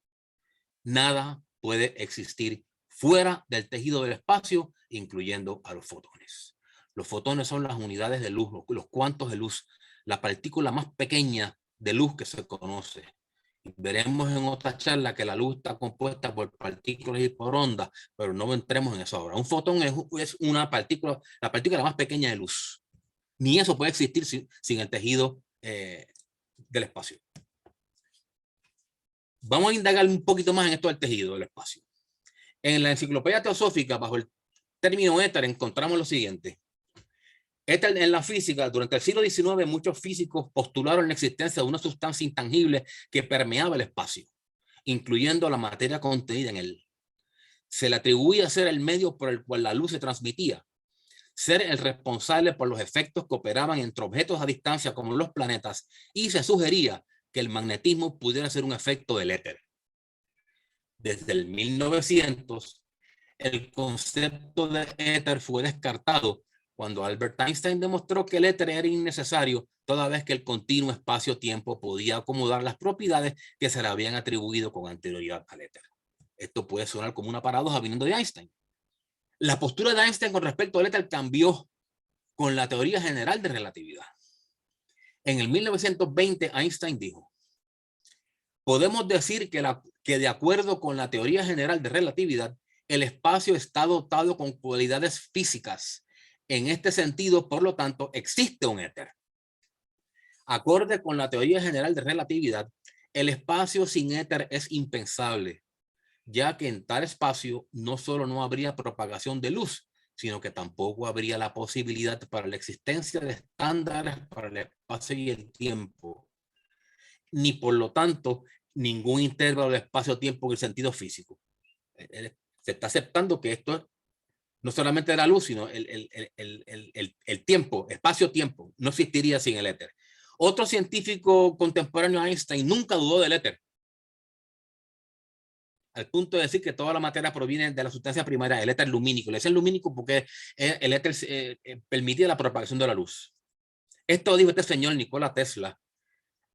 Nada puede existir fuera del tejido del espacio, incluyendo a los fotones. Los fotones son las unidades de luz, los cuantos de luz, la partícula más pequeña de luz que se conoce. Veremos en otra charla que la luz está compuesta por partículas y por ondas, pero no entremos en eso ahora. Un fotón es una partícula, la partícula más pequeña de luz. Ni eso puede existir sin el tejido del espacio. Vamos a indagar un poquito más en esto del tejido del espacio. En la enciclopedia teosófica, bajo el término éter, encontramos lo siguiente. Éter en la física, durante el siglo XIX, muchos físicos postularon la existencia de una sustancia intangible que permeaba el espacio, incluyendo la materia contenida en él. Se le atribuía ser el medio por el cual la luz se transmitía, ser el responsable por los efectos que operaban entre objetos a distancia como los planetas, y se sugería que el magnetismo pudiera ser un efecto del éter. Desde el 1900, el concepto de éter fue descartado cuando Albert Einstein demostró que el éter era innecesario, toda vez que el continuo espacio-tiempo podía acomodar las propiedades que se le habían atribuido con anterioridad al éter. Esto puede sonar como una paradoja viniendo de Einstein. La postura de Einstein con respecto al éter cambió con la teoría general de relatividad. En el 1920, Einstein dijo: podemos decir que de acuerdo con la teoría general de relatividad, el espacio está dotado con cualidades físicas. En este sentido, por lo tanto, existe un éter. Acorde con la teoría general de relatividad, el espacio sin éter es impensable, ya que en tal espacio no solo no habría propagación de luz, sino que tampoco habría la posibilidad para la existencia de estándares para el espacio y el tiempo, ni por lo tanto ningún intervalo de espacio-tiempo en el sentido físico. Se está aceptando que esto no solamente la luz, sino el tiempo, espacio-tiempo, no existiría sin el éter. Otro científico contemporáneo a Einstein nunca dudó del éter, al punto de decir que toda la materia proviene de la sustancia primaria, el éter lumínico. Le dicen lumínico porque el éter permitía la propagación de la luz. Esto dijo este señor Nikola Tesla,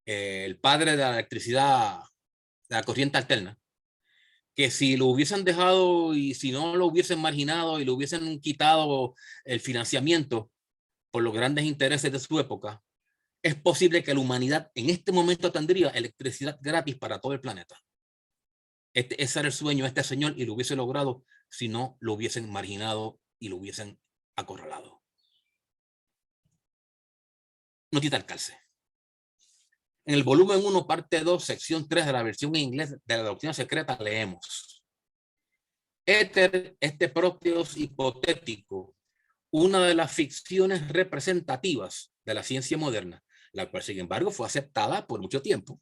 el padre de la electricidad, de la corriente alterna, que si lo hubiesen dejado y si no lo hubiesen marginado y lo hubiesen quitado el financiamiento por los grandes intereses de su época, es posible que la humanidad en este momento tendría electricidad gratis para todo el planeta. Ese era el sueño de este señor y lo hubiese logrado si no lo hubiesen marginado y lo hubiesen acorralado. Notita al calce. En el volumen 1, parte 2, sección 3 de la versión en inglés de la doctrina secreta, leemos: Éter, este proteos hipotético, una de las ficciones representativas de la ciencia moderna, la cual sin embargo fue aceptada por mucho tiempo,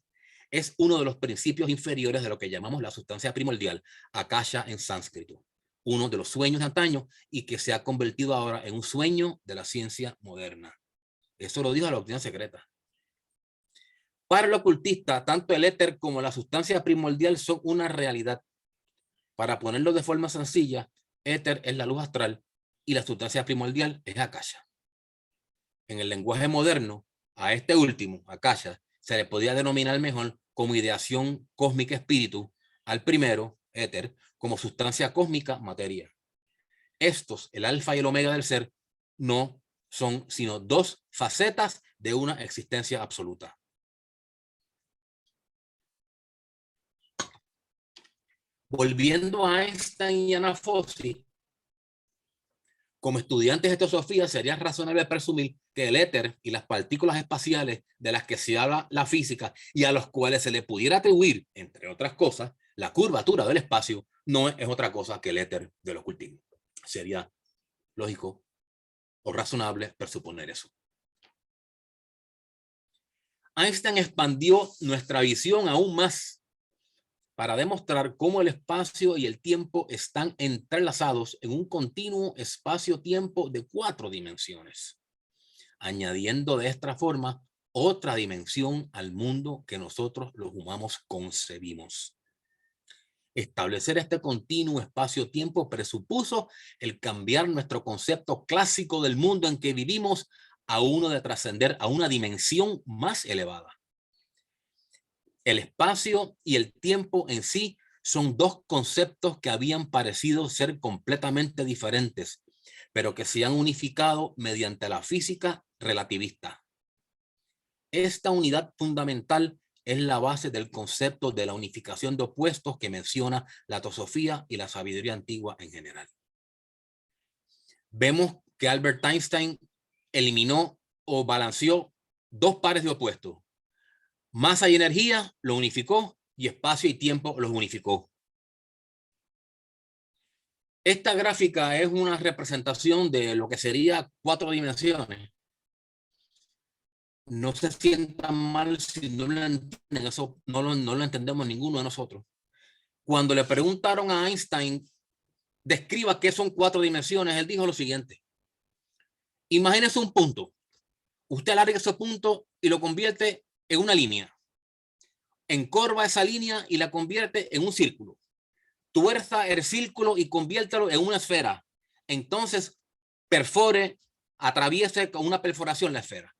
es uno de los principios inferiores de lo que llamamos la sustancia primordial, akasha en sánscrito, uno de los sueños de antaño y que se ha convertido ahora en un sueño de la ciencia moderna. Eso lo dijo la doctrina secreta. Para el ocultista, tanto el éter como la sustancia primordial son una realidad. Para ponerlo de forma sencilla, éter es la luz astral y la sustancia primordial es akasha. En el lenguaje moderno, a este último, akasha, se le podía denominar mejor como ideación cósmica espíritu, al primero, éter, como sustancia cósmica materia. Estos, el alfa y el omega del ser, no son sino dos facetas de una existencia absoluta. Volviendo a Einstein y a Fossi, como estudiantes de teosofía sería razonable presumir que el éter y las partículas espaciales de las que se habla la física y a los cuales se le pudiera atribuir, entre otras cosas, la curvatura del espacio, no es otra cosa que el éter del ocultismo. Sería lógico o razonable presuponer eso. Einstein expandió nuestra visión aún más para demostrar cómo el espacio y el tiempo están entrelazados en un continuo espacio-tiempo de 4 dimensiones, añadiendo de esta forma otra dimensión al mundo que nosotros los humanos concebimos. Establecer este continuo espacio-tiempo presupuso el cambiar nuestro concepto clásico del mundo en que vivimos a uno de trascender a una dimensión más elevada. El espacio y el tiempo en sí son dos conceptos que habían parecido ser completamente diferentes, pero que se han unificado mediante la física relativista. Esta unidad fundamental es la base del concepto de la unificación de opuestos que menciona la teosofía y la sabiduría antigua en general. Vemos que Albert Einstein eliminó o balanceó dos pares de opuestos. Masa y energía lo unificó y espacio y tiempo los unificó. Esta gráfica es una representación de lo que sería 4 dimensiones. No se sientan mal si no lo entienden, eso no lo entendemos ninguno de nosotros. Cuando le preguntaron a Einstein, describa qué son 4 dimensiones, él dijo lo siguiente: imagínese un punto. Usted alarga ese punto y lo convierte en una línea. Encorva esa línea y la convierte en un círculo. Tuerza el círculo y conviértelo en una esfera. Entonces, perfore, atraviese con una perforación la esfera.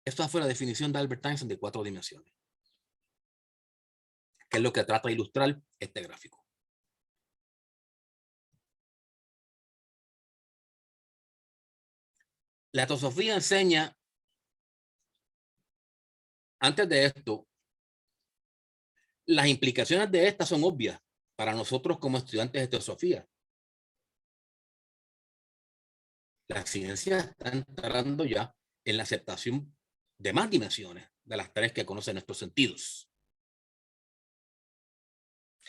Esta fue la definición de Albert Einstein de 4 dimensiones, que es lo que trata de ilustrar este gráfico. La teosofía enseña, antes de esto, las implicaciones de esta son obvias para nosotros como estudiantes de teosofía. La ciencia está entrando ya en la aceptación de más dimensiones de las 3 que conocen nuestros sentidos.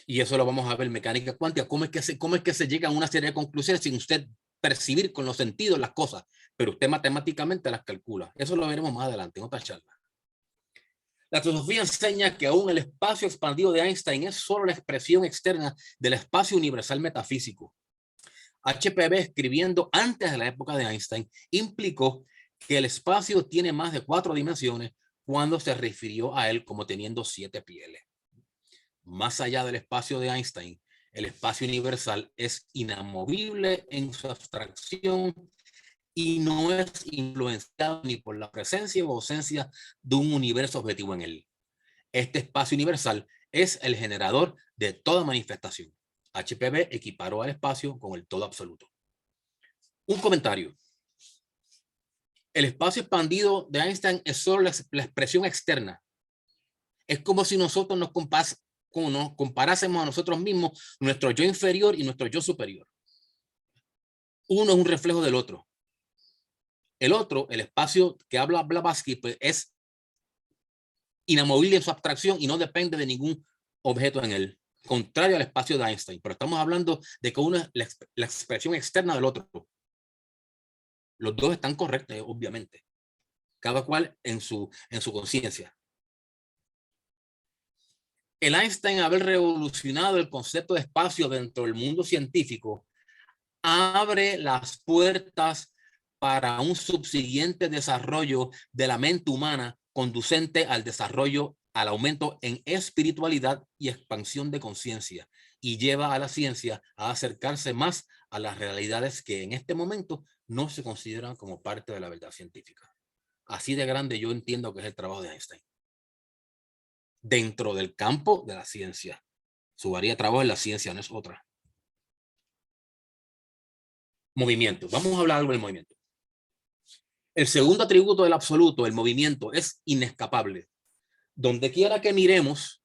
Y eso lo vamos a ver en mecánica cuántica. ¿Cómo es que se llega a una serie de conclusiones sin usted percibir con los sentidos las cosas, pero usted matemáticamente las calcula? Eso lo veremos más adelante en otra charla. La teosofía enseña que aún el espacio expandido de Einstein es solo la expresión externa del espacio universal metafísico. HPV, escribiendo antes de la época de Einstein, implicó que el espacio tiene más de 4 dimensiones cuando se refirió a él como teniendo 7 pieles. Más allá del espacio de Einstein, el espacio universal es inamovible en su abstracción y no es influenciado ni por la presencia o ausencia de un universo objetivo en él. Este espacio universal es el generador de toda manifestación. HPV equiparó al espacio con el todo absoluto. Un comentario. El espacio expandido de Einstein es solo la expresión externa. Es como si nosotros nos comparásemos a nosotros mismos, nuestro yo inferior y nuestro yo superior. Uno es un reflejo del otro. El otro, el espacio que habla Blavatsky, pues es inamovible en su abstracción y no depende de ningún objeto en él, contrario al espacio de Einstein. Pero estamos hablando de que uno es la expresión externa del otro. Los dos están correctos, obviamente, cada cual en su conciencia. El Einstein haber revolucionado el concepto de espacio dentro del mundo científico abre las puertas para un subsiguiente desarrollo de la mente humana conducente al desarrollo, al aumento en espiritualidad y expansión de conciencia, y lleva a la ciencia a acercarse más a las realidades que en este momento no se consideran como parte de la verdad científica. Así de grande yo entiendo que es el trabajo de Einstein. Dentro del campo de la ciencia. Su área de trabajo en la ciencia, no es otra. Movimiento. Vamos a hablar algo del movimiento. El segundo atributo del absoluto, el movimiento, es inescapable. Donde quiera que miremos,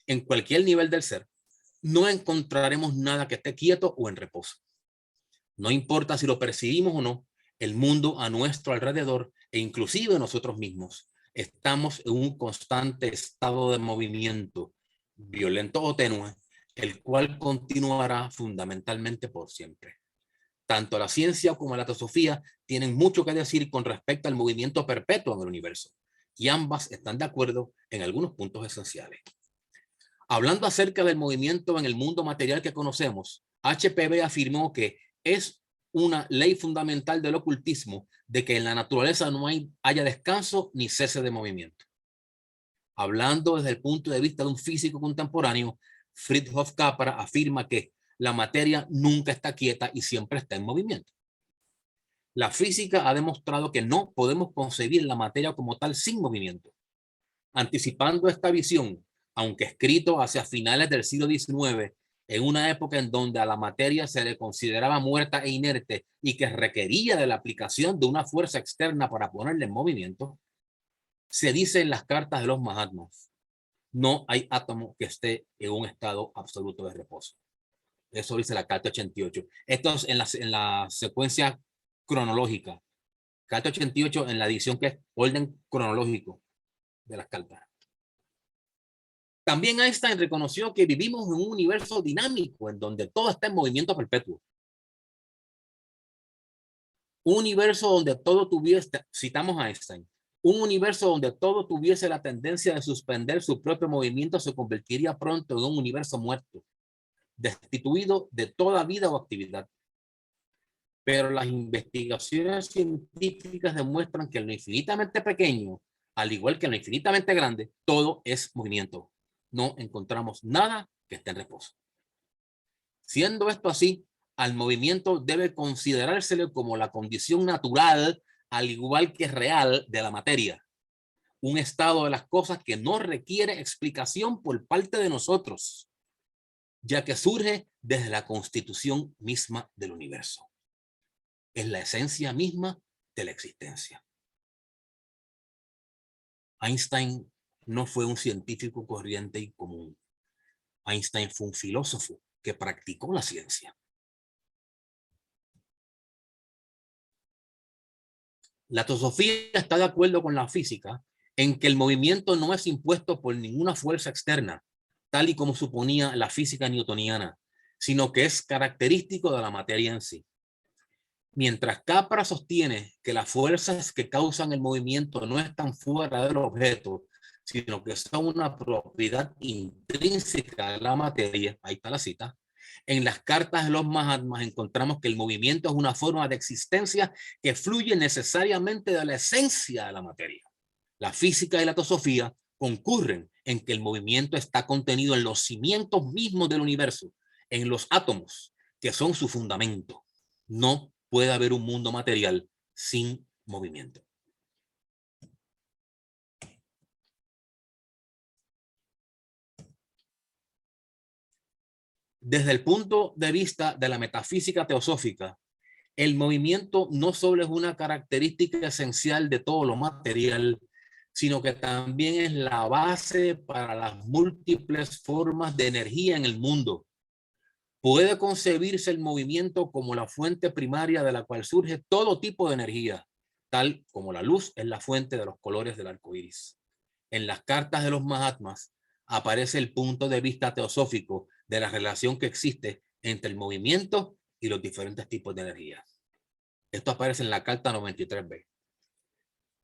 en cualquier nivel del ser, no encontraremos nada que esté quieto o en reposo. No importa si lo percibimos o no, el mundo a nuestro alrededor e inclusive nosotros mismos estamos en un constante estado de movimiento, violento o tenue, el cual continuará fundamentalmente por siempre. Tanto la ciencia como la teosofía tienen mucho que decir con respecto al movimiento perpetuo en el universo, y ambas están de acuerdo en algunos puntos esenciales. Hablando acerca del movimiento en el mundo material que conocemos, HPV afirmó que es una ley fundamental del ocultismo de que en la naturaleza no haya descanso ni cese de movimiento. Hablando desde el punto de vista de un físico contemporáneo, Fritjof Capra afirma que la materia nunca está quieta y siempre está en movimiento. La física ha demostrado que no podemos concebir la materia como tal sin movimiento. Anticipando esta visión, aunque escrito hacia finales del siglo XIX, en una época en donde a la materia se le consideraba muerta e inerte y que requería de la aplicación de una fuerza externa para ponerle en movimiento, se dice en las cartas de los Mahatmas: no hay átomo que esté en un estado absoluto de reposo. Eso dice la carta 88. Esto es en la secuencia cronológica. Carta 88 en la edición que es orden cronológico de las cartas. También Einstein reconoció que vivimos en un universo dinámico en donde todo está en movimiento perpetuo. Un universo donde todo tuviese, citamos a Einstein, un universo donde todo tuviese la tendencia de suspender su propio movimiento se convertiría pronto en un universo muerto, destituido de toda vida o actividad. Pero las investigaciones científicas demuestran que en lo infinitamente pequeño, al igual que en lo infinitamente grande, todo es movimiento. No encontramos nada que esté en reposo. Siendo esto así, al movimiento debe considerársele como la condición natural, al igual que real, de la materia. Un estado de las cosas que no requiere explicación por parte de nosotros, ya que surge desde la constitución misma del universo. Es la esencia misma de la existencia. Einstein no fue un científico corriente y común. Einstein fue un filósofo que practicó la ciencia. La teosofía está de acuerdo con la física en que el movimiento no es impuesto por ninguna fuerza externa, tal y como suponía la física newtoniana, sino que es característico de la materia en sí. Mientras Capra sostiene que las fuerzas que causan el movimiento no están fuera del objeto, sino que son una propiedad intrínseca de la materia, ahí está la cita, en las cartas de los Mahatmas encontramos que el movimiento es una forma de existencia que fluye necesariamente de la esencia de la materia. La física y la teosofía concurren en que el movimiento está contenido en los cimientos mismos del universo, en los átomos, que son su fundamento. No puede haber un mundo material sin movimiento. Desde el punto de vista de la metafísica teosófica, el movimiento no solo es una característica esencial de todo lo material, sino que también es la base para las múltiples formas de energía en el mundo. Puede concebirse el movimiento como la fuente primaria de la cual surge todo tipo de energía, tal como la luz es la fuente de los colores del arco iris. En las cartas de los Mahatmas aparece el punto de vista teosófico de la relación que existe entre el movimiento y los diferentes tipos de energía. Esto aparece en la carta 93b.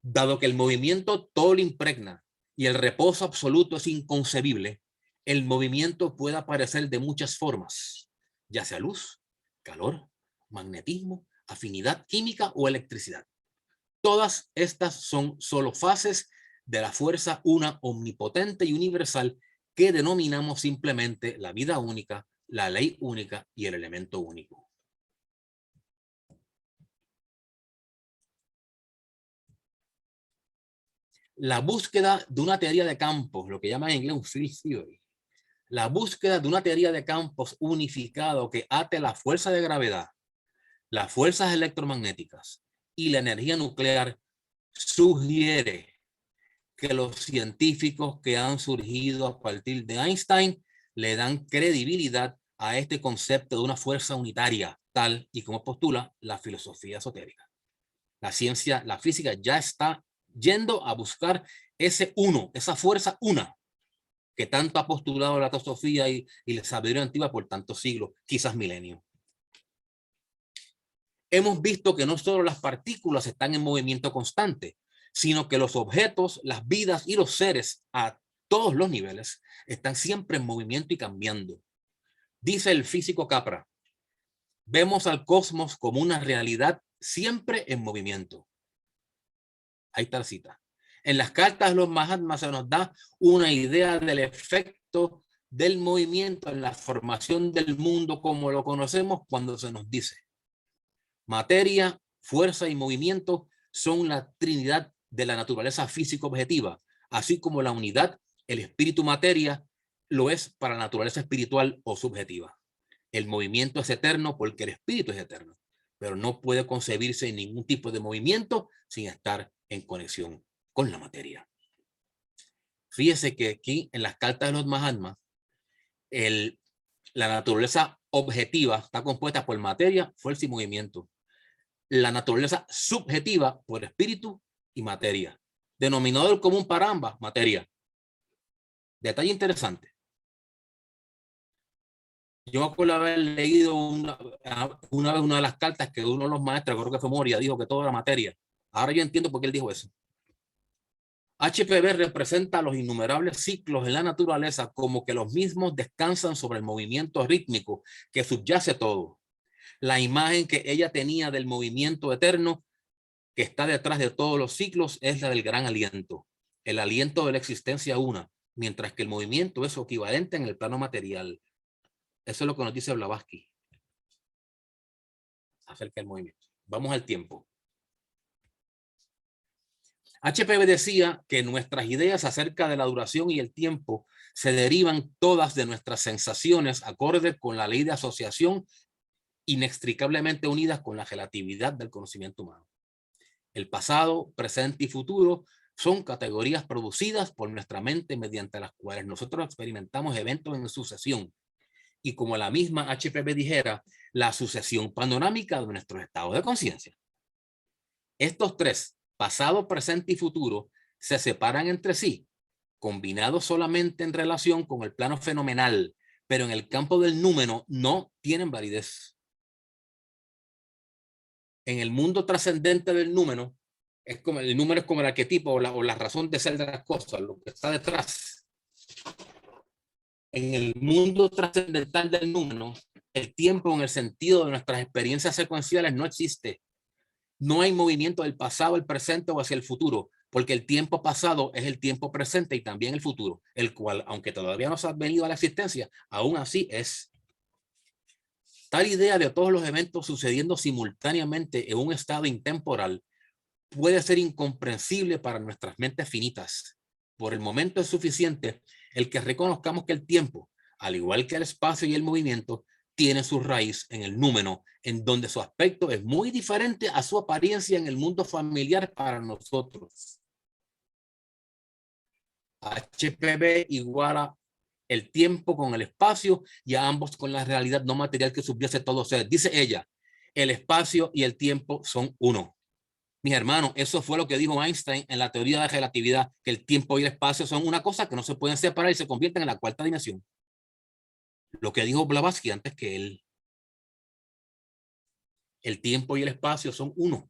Dado que el movimiento todo lo impregna y el reposo absoluto es inconcebible, el movimiento puede aparecer de muchas formas, ya sea luz, calor, magnetismo, afinidad química o electricidad. Todas estas son solo fases de la fuerza una omnipotente y universal que denominamos simplemente la vida única, la ley única y el elemento único. La búsqueda de una teoría de campos, lo que llaman en inglés un field theory, la búsqueda de una teoría de campos unificado que ate la fuerza de gravedad, las fuerzas electromagnéticas y la energía nuclear sugiere que los científicos que han surgido a partir de Einstein le dan credibilidad a este concepto de una fuerza unitaria, tal y como postula la filosofía esotérica. La ciencia, la física ya está yendo a buscar ese uno, esa fuerza una, que tanto ha postulado la teosofía y la sabiduría antigua por tantos siglos, quizás milenios. Hemos visto que no solo las partículas están en movimiento constante, sino que los objetos, las vidas y los seres a todos los niveles están siempre en movimiento y cambiando. Dice el físico Capra, vemos al cosmos como una realidad siempre en movimiento. Ahí está la cita. En las cartas de los Mahatmas se nos da una idea del efecto del movimiento en la formación del mundo como lo conocemos cuando se nos dice: materia, fuerza y movimiento son la trinidad de la naturaleza física objetiva, así como la unidad, el espíritu materia, lo es para la naturaleza espiritual o subjetiva. El movimiento es eterno porque el espíritu es eterno, pero no puede concebirse ningún tipo de movimiento sin estar en conexión con la materia. Fíjese que aquí en las cartas de los Mahatmas, la naturaleza objetiva está compuesta por materia, fuerza y movimiento. La naturaleza subjetiva por espíritu y materia. Denominador común para ambas, materia. Detalle interesante. Yo me acuerdo haber leído una vez una de las cartas que uno de los maestros, creo que fue Moria, dijo que todo era materia. Ahora yo entiendo por qué él dijo eso. HPB representa los innumerables ciclos en la naturaleza como que los mismos descansan sobre el movimiento rítmico que subyace todo. La imagen que ella tenía del movimiento eterno que está detrás de todos los ciclos es la del gran aliento, el aliento de la existencia una, mientras que el movimiento es equivalente en el plano material. Eso es lo que nos dice Blavatsky acerca del movimiento. Vamos al tiempo. HPB decía que nuestras ideas acerca de la duración y el tiempo se derivan todas de nuestras sensaciones acorde con la ley de asociación inextricablemente unidas con la relatividad del conocimiento humano. El pasado, presente y futuro son categorías producidas por nuestra mente mediante las cuales nosotros experimentamos eventos en sucesión. Y como la misma HPB dijera, la sucesión panorámica de nuestro estado de conciencia. Estos tres, pasado, presente y futuro, se separan entre sí, combinados solamente en relación con el plano fenomenal, pero en el campo del número no tienen validez. En el mundo trascendente del número, el número es como el arquetipo o la razón de ser de las cosas, lo que está detrás. En el mundo trascendental del número, el tiempo en el sentido de nuestras experiencias secuenciales no existe. No hay movimiento del pasado, el presente o hacia el futuro, porque el tiempo pasado es el tiempo presente y también el futuro, el cual, aunque todavía no se ha venido a la existencia, aún así es. Tal idea de todos los eventos sucediendo simultáneamente en un estado intemporal puede ser incomprensible para nuestras mentes finitas. Por el momento es suficiente el que reconozcamos que el tiempo, al igual que el espacio y el movimiento, tiene su raíz en el número, en donde su aspecto es muy diferente a su apariencia en el mundo familiar para nosotros. HPV iguala el tiempo con el espacio y a ambos con la realidad no material que subyace todo ser. Dice ella, el espacio y el tiempo son uno. Mis hermanos, eso fue lo que dijo Einstein en la teoría de la relatividad, que el tiempo y el espacio son una cosa que no se pueden separar y se convierten en la cuarta dimensión. Lo que dijo Blavatsky antes que él. El tiempo y el espacio son uno.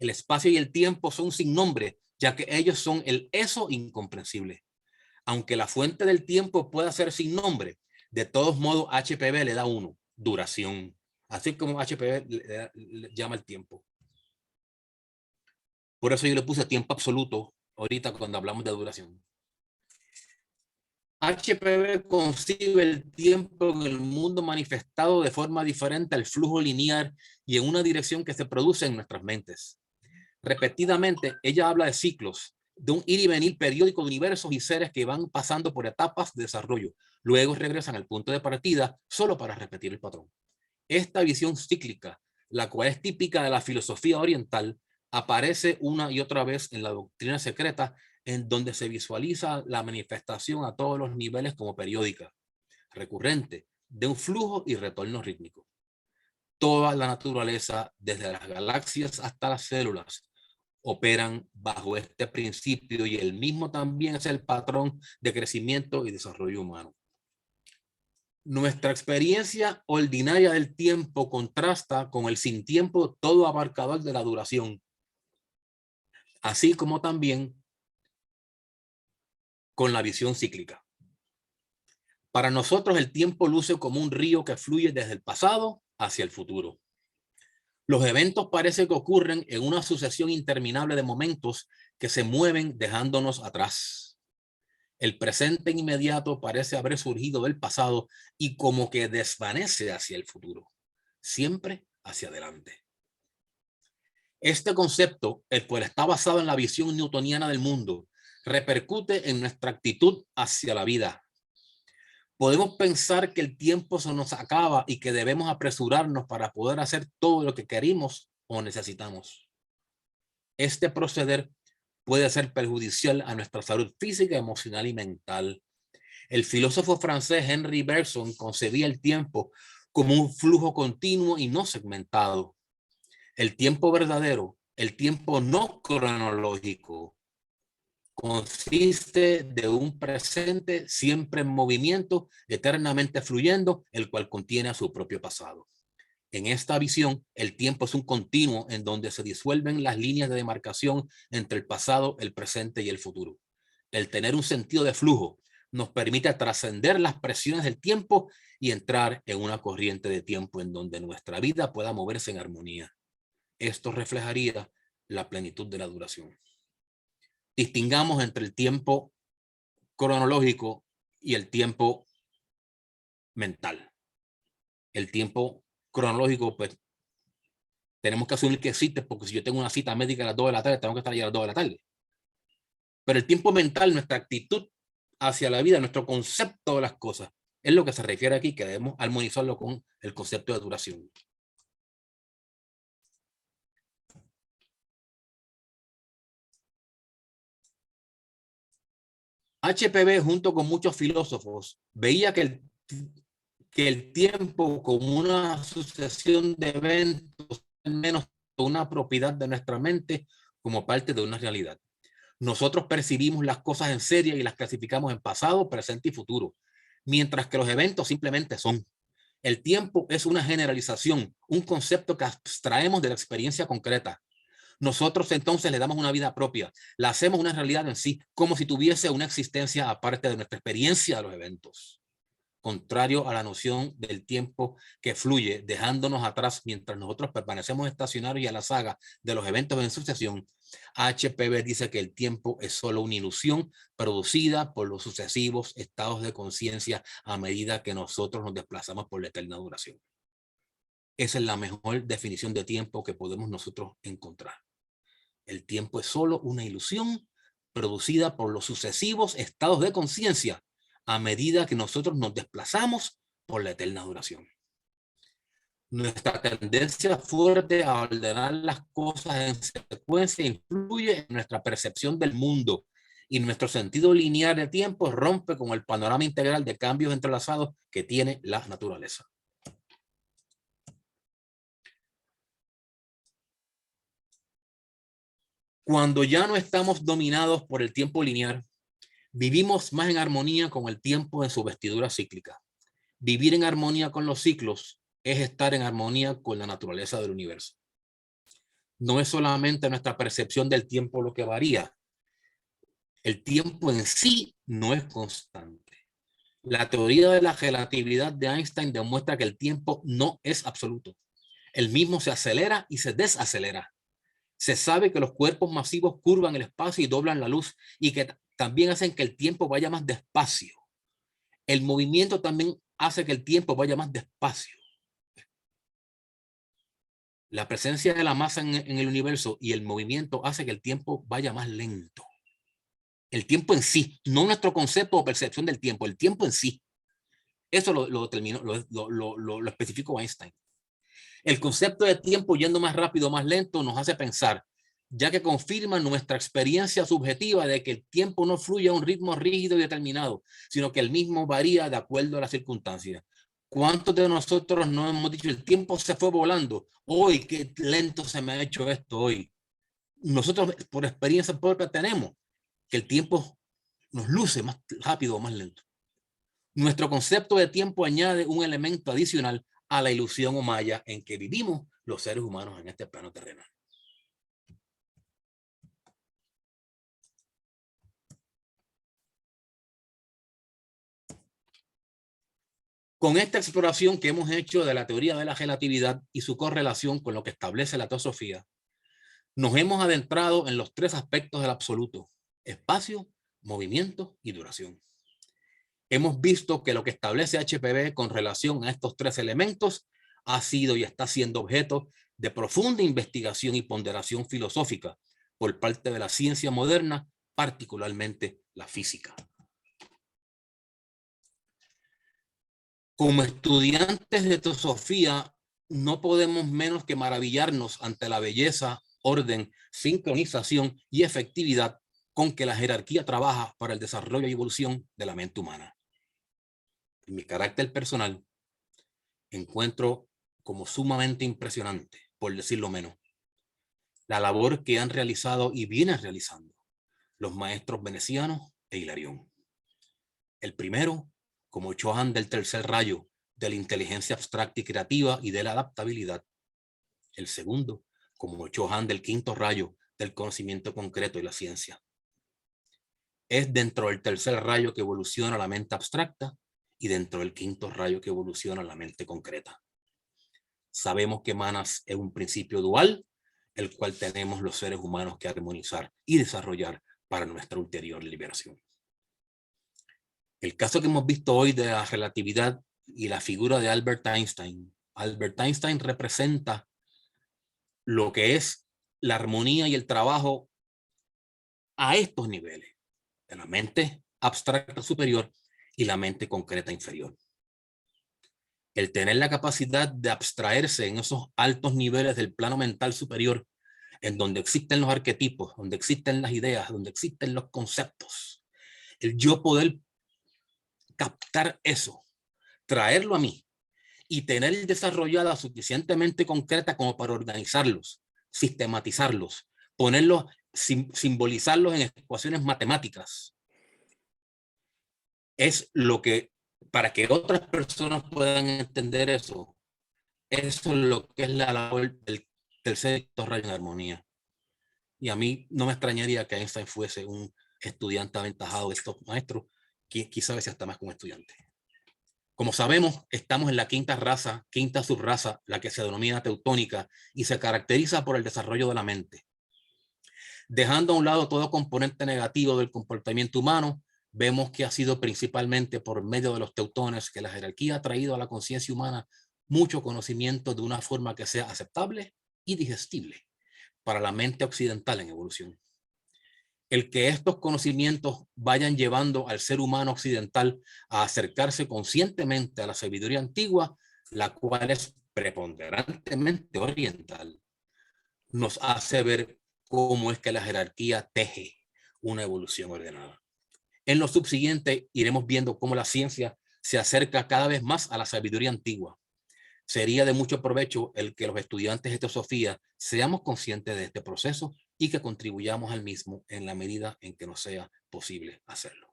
El espacio y el tiempo son sin nombre, ya que ellos son el eso incomprensible. Aunque la fuente del tiempo pueda ser sin nombre, de todos modos HPV le da uno, duración. Así como HPV le llama el tiempo. Por eso yo le puse tiempo absoluto ahorita cuando hablamos de duración. HPV concibe el tiempo en el mundo manifestado de forma diferente al flujo lineal y en una dirección que se produce en nuestras mentes. Repetidamente, ella habla de ciclos, de un ir y venir periódico de universos y seres que van pasando por etapas de desarrollo. Luego regresan al punto de partida solo para repetir el patrón. Esta visión cíclica, la cual es típica de la filosofía oriental, aparece una y otra vez en la doctrina secreta, en donde se visualiza la manifestación a todos los niveles como periódica, recurrente, de un flujo y retorno rítmico. Toda la naturaleza, desde las galaxias hasta las células, operan bajo este principio y el mismo también es el patrón de crecimiento y desarrollo humano. Nuestra experiencia ordinaria del tiempo contrasta con el sin tiempo todo abarcador de la duración, así como también con la visión cíclica. Para nosotros el tiempo luce como un río que fluye desde el pasado hacia el futuro. Los eventos parece que ocurren en una sucesión interminable de momentos que se mueven dejándonos atrás. El presente inmediato parece haber surgido del pasado y como que desvanece hacia el futuro, siempre hacia adelante. Este concepto, el cual está basado en la visión newtoniana del mundo, repercute en nuestra actitud hacia la vida. Podemos pensar que el tiempo se nos acaba y que debemos apresurarnos para poder hacer todo lo que queremos o necesitamos. Este proceder puede ser perjudicial a nuestra salud física, emocional y mental. El filósofo francés Henri Bergson concebía el tiempo como un flujo continuo y no segmentado. El tiempo verdadero, el tiempo no cronológico, consiste de un presente siempre en movimiento, eternamente fluyendo, el cual contiene a su propio pasado. En esta visión, el tiempo es un continuo en donde se disuelven las líneas de demarcación entre el pasado, el presente y el futuro. El tener un sentido de flujo nos permite trascender las presiones del tiempo y entrar en una corriente de tiempo en donde nuestra vida pueda moverse en armonía. Esto reflejaría la plenitud de la duración. Distingamos entre el tiempo cronológico y el tiempo mental. El tiempo cronológico, pues, tenemos que asumir que existe, porque si yo tengo una cita médica a las 2 de la tarde, tengo que estar ahí a las 2 de la tarde. Pero el tiempo mental, nuestra actitud hacia la vida, nuestro concepto de las cosas, es lo que se refiere aquí, que debemos armonizarlo con el concepto de duración. HPV, junto con muchos filósofos, veía que el tiempo como una sucesión de eventos, al menos una propiedad de nuestra mente como parte de una realidad. Nosotros percibimos las cosas en serie y las clasificamos en pasado, presente y futuro, mientras que los eventos simplemente son. El tiempo es una generalización, un concepto que abstraemos de la experiencia concreta. Nosotros entonces le damos una vida propia, la hacemos una realidad en sí, como si tuviese una existencia aparte de nuestra experiencia de los eventos. Contrario a la noción del tiempo que fluye, dejándonos atrás mientras nosotros permanecemos estacionarios y a la saga de los eventos en sucesión, HPV dice que el tiempo es solo una ilusión producida por los sucesivos estados de conciencia a medida que nosotros nos desplazamos por la eterna duración. Esa es la mejor definición de tiempo que podemos nosotros encontrar. El tiempo es solo una ilusión producida por los sucesivos estados de conciencia a medida que nosotros nos desplazamos por la eterna duración. Nuestra tendencia fuerte a ordenar las cosas en secuencia influye en nuestra percepción del mundo, y nuestro sentido lineal de tiempo rompe con el panorama integral de cambios entrelazados que tiene la naturaleza. Cuando ya no estamos dominados por el tiempo lineal, vivimos más en armonía con el tiempo en su vestidura cíclica. Vivir en armonía con los ciclos es estar en armonía con la naturaleza del universo. No es solamente nuestra percepción del tiempo lo que varía. El tiempo en sí no es constante. La teoría de la relatividad de Einstein demuestra que el tiempo no es absoluto. El mismo se acelera y se desacelera. Se sabe que los cuerpos masivos curvan el espacio y doblan la luz, y que también hacen que el tiempo vaya más despacio. El movimiento también hace que el tiempo vaya más despacio. La presencia de la masa en el universo y el movimiento hace que el tiempo vaya más lento. El tiempo en sí, no nuestro concepto o percepción del tiempo, el tiempo en sí. Eso lo especificó Einstein. El concepto de tiempo yendo más rápido o más lento nos hace pensar, ya que confirma nuestra experiencia subjetiva de que el tiempo no fluye a un ritmo rígido y determinado, sino que el mismo varía de acuerdo a las circunstancias. ¿Cuántos de nosotros no hemos dicho el tiempo se fue volando? Hoy, qué lento se me ha hecho esto hoy. Nosotros por experiencia propia tenemos que el tiempo nos luce más rápido o más lento. Nuestro concepto de tiempo añade un elemento adicional a la ilusión o maya en que vivimos los seres humanos en este plano terrenal. Con esta exploración que hemos hecho de la teoría de la relatividad y su correlación con lo que establece la teosofía, nos hemos adentrado en los tres aspectos del absoluto: espacio, movimiento y duración. Hemos visto que lo que establece HPV con relación a estos tres elementos ha sido y está siendo objeto de profunda investigación y ponderación filosófica por parte de la ciencia moderna, particularmente la física. Como estudiantes de teosofía, no podemos menos que maravillarnos ante la belleza, orden, sincronización y efectividad con que la jerarquía trabaja para el desarrollo y evolución de la mente humana. En mi carácter personal, encuentro como sumamente impresionante, por decirlo menos, la labor que han realizado y vienen realizando los maestros venecianos e Hilarión. El primero, como Chohan del tercer rayo de la inteligencia abstracta y creativa y de la adaptabilidad. El segundo, como Chohan del quinto rayo del conocimiento concreto y la ciencia. Es dentro del tercer rayo que evoluciona la mente abstracta y dentro del quinto rayo que evoluciona la mente concreta. Sabemos que Manas es un principio dual, el cual tenemos los seres humanos que armonizar y desarrollar para nuestra ulterior liberación. El caso que hemos visto hoy de la relatividad y la figura de Albert Einstein. Albert Einstein representa lo que es la armonía y el trabajo a estos niveles, de la mente abstracta superior y la mente concreta inferior. El tener la capacidad de abstraerse en esos altos niveles del plano mental superior, en donde existen los arquetipos, donde existen las ideas, donde existen los conceptos. El yo poder captar eso, traerlo a mí y tener desarrollada suficientemente concreta como para organizarlos, sistematizarlos, ponerlos, simbolizarlos en ecuaciones matemáticas. Es lo que, para que otras personas puedan entender eso, eso es lo que es la labor del tercer rayo de armonía. Y a mí no me extrañaría que Einstein fuese un estudiante aventajado de estos maestros, quizá a veces hasta más como estudiante. Como sabemos, estamos en la quinta subraza, la que se denomina teutónica y se caracteriza por el desarrollo de la mente. Dejando a un lado todo componente negativo del comportamiento humano, vemos que ha sido principalmente por medio de los teutones que la jerarquía ha traído a la conciencia humana mucho conocimiento de una forma que sea aceptable y digestible para la mente occidental en evolución. el que estos conocimientos vayan llevando al ser humano occidental a acercarse conscientemente a la sabiduría antigua, la cual es preponderantemente oriental, nos hace ver cómo es que la jerarquía teje una evolución ordenada. En lo subsiguiente iremos viendo cómo la ciencia se acerca cada vez más a la sabiduría antigua. Sería de mucho provecho el que los estudiantes de teosofía seamos conscientes de este proceso y que contribuyamos al mismo en la medida en que nos sea posible hacerlo.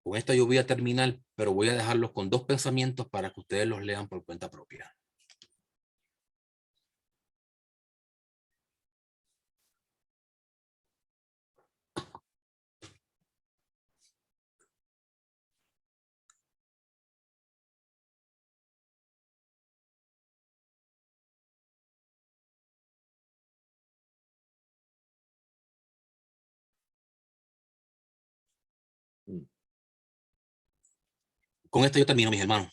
Con esto yo voy a terminar, pero voy a dejarlos con dos pensamientos para que ustedes los lean por cuenta propia. Con esto yo termino, mis hermanos.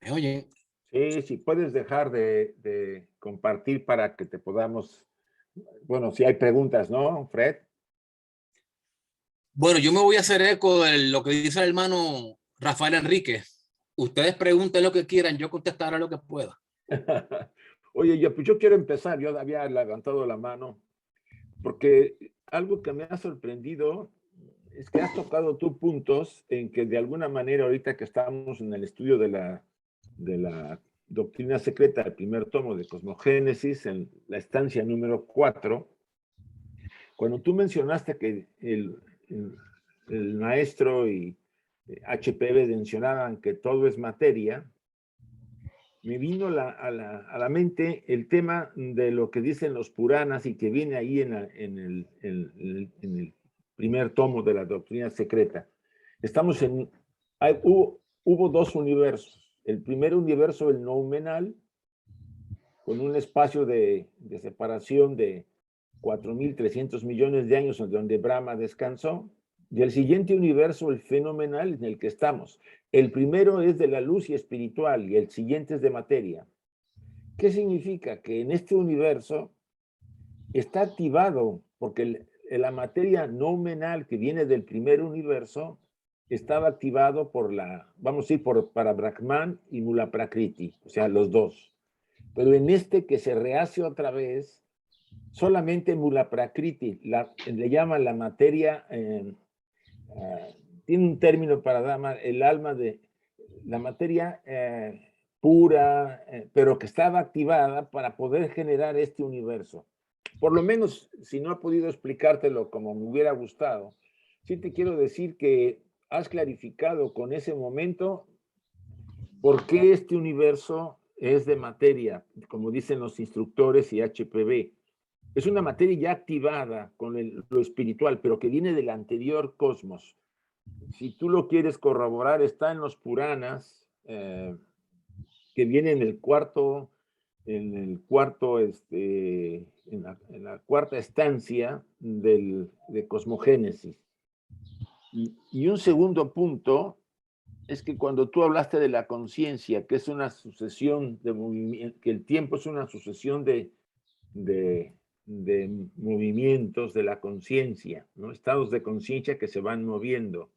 ¿Me oyen? Sí, si puedes dejar de compartir para que te podamos, bueno, si hay preguntas, ¿no, Fred? Bueno, yo me voy a hacer eco de lo que dice el hermano Rafael Enrique. Ustedes pregunten lo que quieran, yo contestaré lo que pueda. Oye, pues yo quiero empezar, yo había levantado la mano, porque algo que me ha sorprendido es que has tocado tú puntos en que de alguna manera ahorita que estamos en el estudio de la doctrina secreta, el primer tomo de Cosmogénesis, en la estancia número 4, cuando tú mencionaste que el maestro y HPV mencionaban que todo es materia, me vino a la mente el tema de lo que dicen los Puranas y que viene ahí en el primer tomo de la doctrina secreta. Estamos hubo dos universos. El primer universo, el noumenal, con un espacio de separación de 4.300 millones de años donde Brahma descansó, y el siguiente universo, el fenomenal, en el que estamos. El primero es de la luz y espiritual, y el siguiente es de materia. ¿Qué significa? Que en este universo está activado, porque la materia noumenal que viene del primer universo estaba activado por vamos a ir para Brahman y Mula Prakriti, o sea, los dos. Pero en este que se rehace otra vez, solamente Mula Prakriti, le llaman la materia, tiene un término para dar el alma de la materia pura, pero que estaba activada para poder generar este universo. Por lo menos, si no he podido explicártelo como me hubiera gustado, sí te quiero decir que has clarificado con ese momento por qué este universo es de materia, como dicen los instructores y HPV. Es una materia ya activada con lo espiritual, pero que viene del anterior cosmos. Si tú lo quieres corroborar, está en los Puranas, que viene en el cuarto, en la cuarta estancia de Cosmogénesis. Y un segundo punto es que cuando tú hablaste de la conciencia, que es una sucesión de movimientos, que el tiempo es una sucesión de movimientos de la conciencia, ¿no? Estados de conciencia que se van moviendo.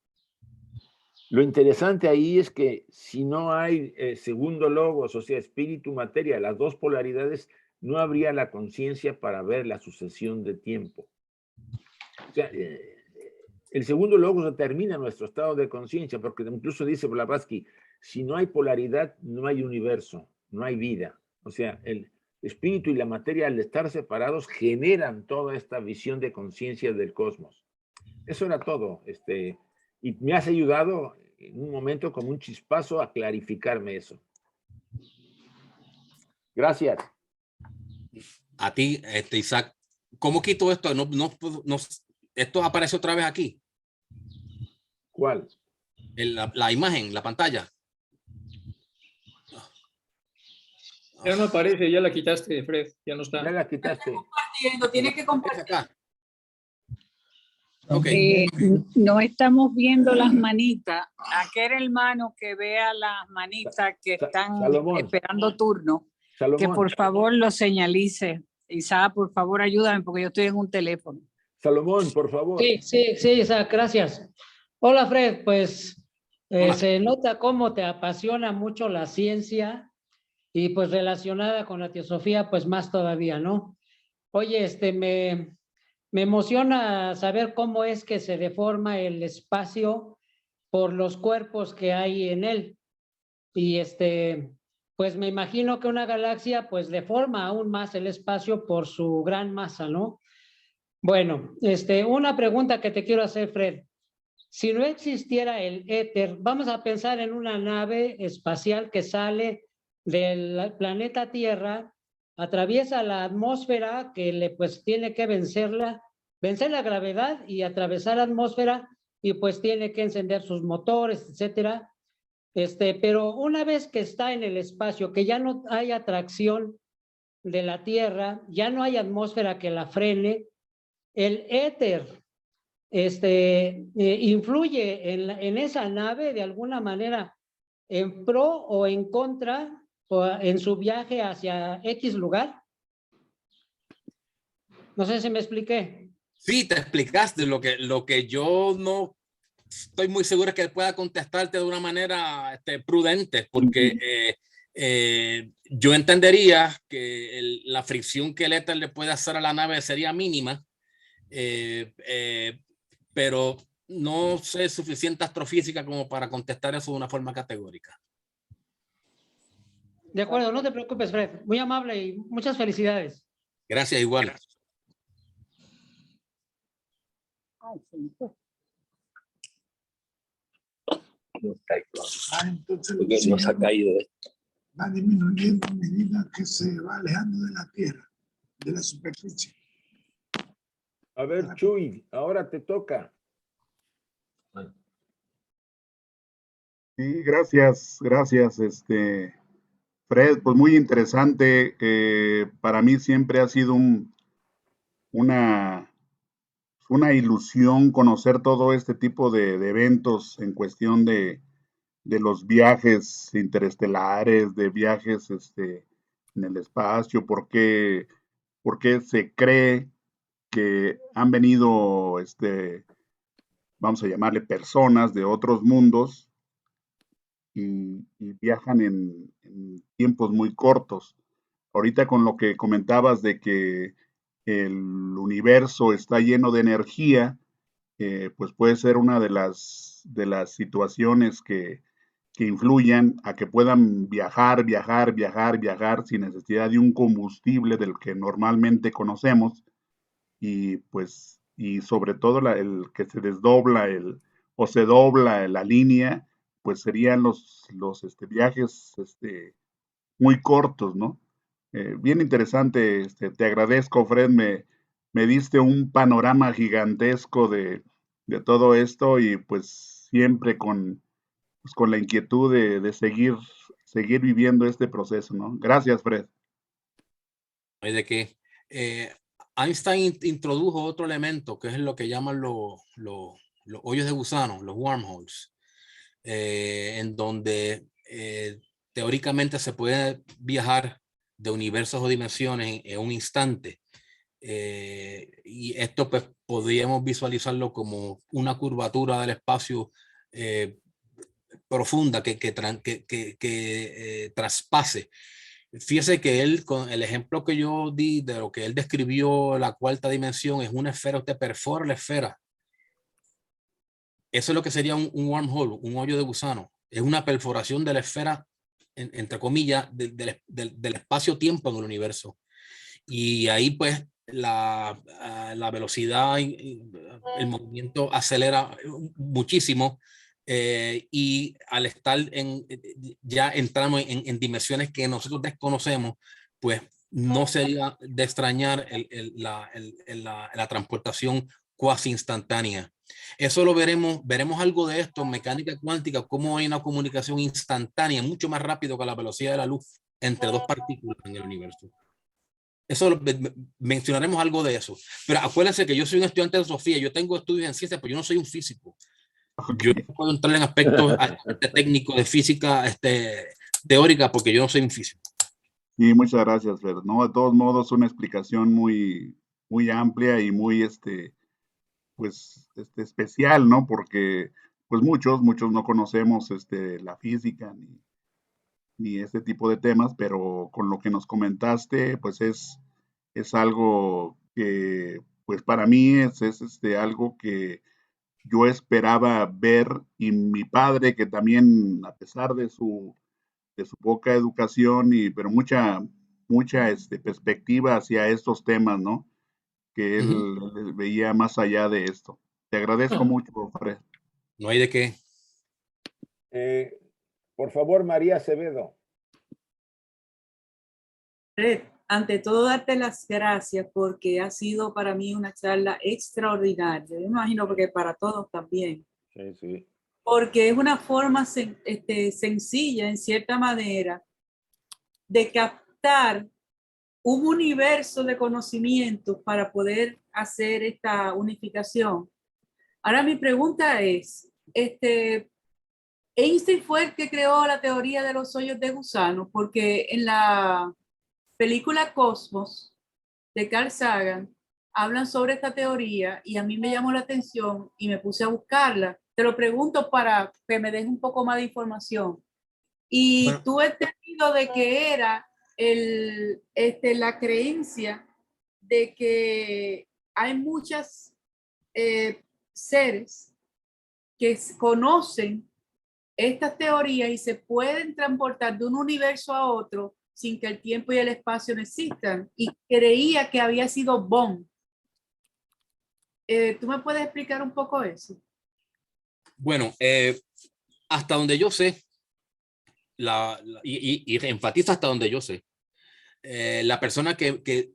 Lo interesante ahí es que si no hay segundo logos, o sea, espíritu, materia, las dos polaridades, no habría la conciencia para ver la sucesión de tiempo. O sea, el segundo logos determina nuestro estado de conciencia, porque incluso dice Blavatsky, si no hay polaridad, no hay universo, no hay vida. O sea, el espíritu y la materia, al estar separados, generan toda esta visión de conciencia del cosmos. Eso era todo. Y me has ayudado en un momento como un chispazo a clarificarme eso. Gracias. A ti, Isaac. ¿Cómo quito esto? ¿Esto aparece otra vez aquí? ¿Cuál? La imagen, la pantalla. Ya no aparece, ya la quitaste, Fred, ya no está. Ya la quitaste. Tiene que compartir. Acá. Ok. No estamos viendo las manitas. Aquel hermano que vea las manitas que están Salomón. esperando turno, que Salomón, por favor lo señalice. Isaac, por favor, ayúdame porque yo estoy en un teléfono. Salomón, por favor. Sí, Isaac, gracias. Hola, Fred, pues Hola. se nota cómo te apasiona mucho la ciencia y pues relacionada con la teosofía, pues más todavía, ¿no? Oye, me emociona saber cómo es que se deforma el espacio por los cuerpos que hay en él. Y pues me imagino que una galaxia pues deforma aún más el espacio por su gran masa, ¿no? Bueno, una pregunta que te quiero hacer, Fred. Si no existiera el éter, vamos a pensar en una nave espacial que sale del planeta Tierra, atraviesa la atmósfera que pues tiene que vencer la gravedad y atravesar la atmósfera y pues tiene que encender sus motores, etcétera. Pero una vez que está en el espacio, que ya no hay atracción de la Tierra, ya no hay atmósfera que la frene, el éter influye en esa nave de alguna manera en pro o en contra o en su viaje hacia X lugar. No sé si me expliqué. Sí, te explicaste. Lo que yo no estoy muy seguro es que él pueda contestarte de una manera prudente, porque yo entendería que la fricción que el éter le puede hacer a la nave sería mínima, pero no sé suficiente astrofísica como para contestar eso de una forma categórica. De acuerdo, no te preocupes, Fred. Muy amable y muchas felicidades. Gracias, igual. Entonces Porque no se ha caído esto. va disminuyendo a medida que se va alejando de la Tierra, de la superficie. A ver, Chuy, ahora te toca. Sí, gracias, Fred, pues muy interesante. Para mí siempre ha sido una ilusión conocer todo este tipo de eventos en cuestión de los viajes interestelares, de viajes en el espacio, por qué se cree que han venido, vamos a llamarle personas de otros mundos y viajan en tiempos muy cortos. Ahorita con lo que comentabas de que el universo está lleno de energía, pues puede ser una de las situaciones que influyan a que puedan viajar sin necesidad de un combustible del que normalmente conocemos y pues y sobre todo el que se desdobla o se dobla la línea, pues serían los viajes muy cortos, ¿no? Bien interesante, te agradezco, Fred, me diste un panorama gigantesco de todo esto y pues siempre con la inquietud de seguir viviendo este proceso, ¿no? Gracias, Fred. De que Einstein introdujo otro elemento que es lo que llaman los hoyos de gusano, los wormholes, en donde teóricamente se puede viajar de universos o dimensiones en un instante. Y esto pues podríamos visualizarlo como una curvatura del espacio profunda que traspase. Fíjese que él, con el ejemplo que yo di de lo que él describió, la cuarta dimensión, es una esfera, usted perfora la esfera. Eso es lo que sería un wormhole, un hoyo de gusano. Es una perforación de la esfera, entre comillas, del espacio-tiempo en el universo. Y ahí pues la velocidad, el movimiento acelera muchísimo. Y al estar ya entramos en dimensiones que nosotros desconocemos, pues no sería de extrañar la transportación cuasi instantánea. Eso lo veremos algo de esto en mecánica cuántica, cómo hay una comunicación instantánea, mucho más rápido que la velocidad de la luz entre dos partículas en el universo. mencionaremos algo de eso. Pero acuérdense que yo soy un estudiante de filosofía, yo tengo estudios en ciencia, pero yo no soy un físico. Yo no puedo entrar en aspectos técnicos de física teórica porque yo no soy un físico. Sí, muchas gracias, Fer. No, de todos modos, una explicación muy, muy amplia y muy, pues, especial, ¿no? Porque, pues, muchos no conocemos, la física ni este tipo de temas, pero con lo que nos comentaste, pues, es algo que, pues, para mí es algo que yo esperaba ver y mi padre, que también, a pesar de su poca educación pero mucha perspectiva hacia estos temas, ¿no? Que él veía más allá de esto. Te agradezco mucho, Fred. No hay de qué. Por favor, María Acevedo. Fred, ante todo darte las gracias porque ha sido para mí una charla extraordinaria. Yo me imagino que para todos también. Sí, sí. Porque es una forma sencilla, en cierta manera, de captar un universo de conocimientos para poder hacer esta unificación. Ahora mi pregunta es, Einstein fue el que creó la teoría de los hoyos de gusano, porque en la película Cosmos de Carl Sagan hablan sobre esta teoría y a mí me llamó la atención y me puse a buscarla. Te lo pregunto para que me des un poco más de información. Y Bueno, tuve entendido de que era la creencia de que hay muchas seres que conocen estas teorías y se pueden transportar de un universo a otro sin que el tiempo y el espacio no existan. Y creía que había sido Bond. ¿Tú me puedes explicar un poco eso? bueno, hasta donde yo sé, y enfatizo hasta donde yo sé, la persona que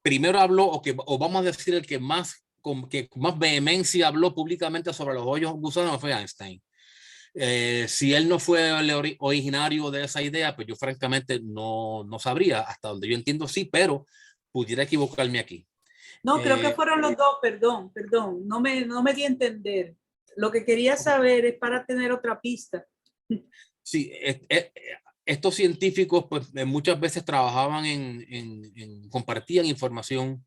primero habló, o vamos a decir el que con más vehemencia habló públicamente sobre los hoyos gusanos fue Einstein. Si él no fue el originario de esa idea, pues yo francamente no sabría. Hasta donde yo entiendo sí, pero pudiera equivocarme aquí. No, creo que fueron los dos, perdón, no me di a entender. Lo que quería saber es para tener otra pista. Sí, estos científicos pues muchas veces trabajaban compartían información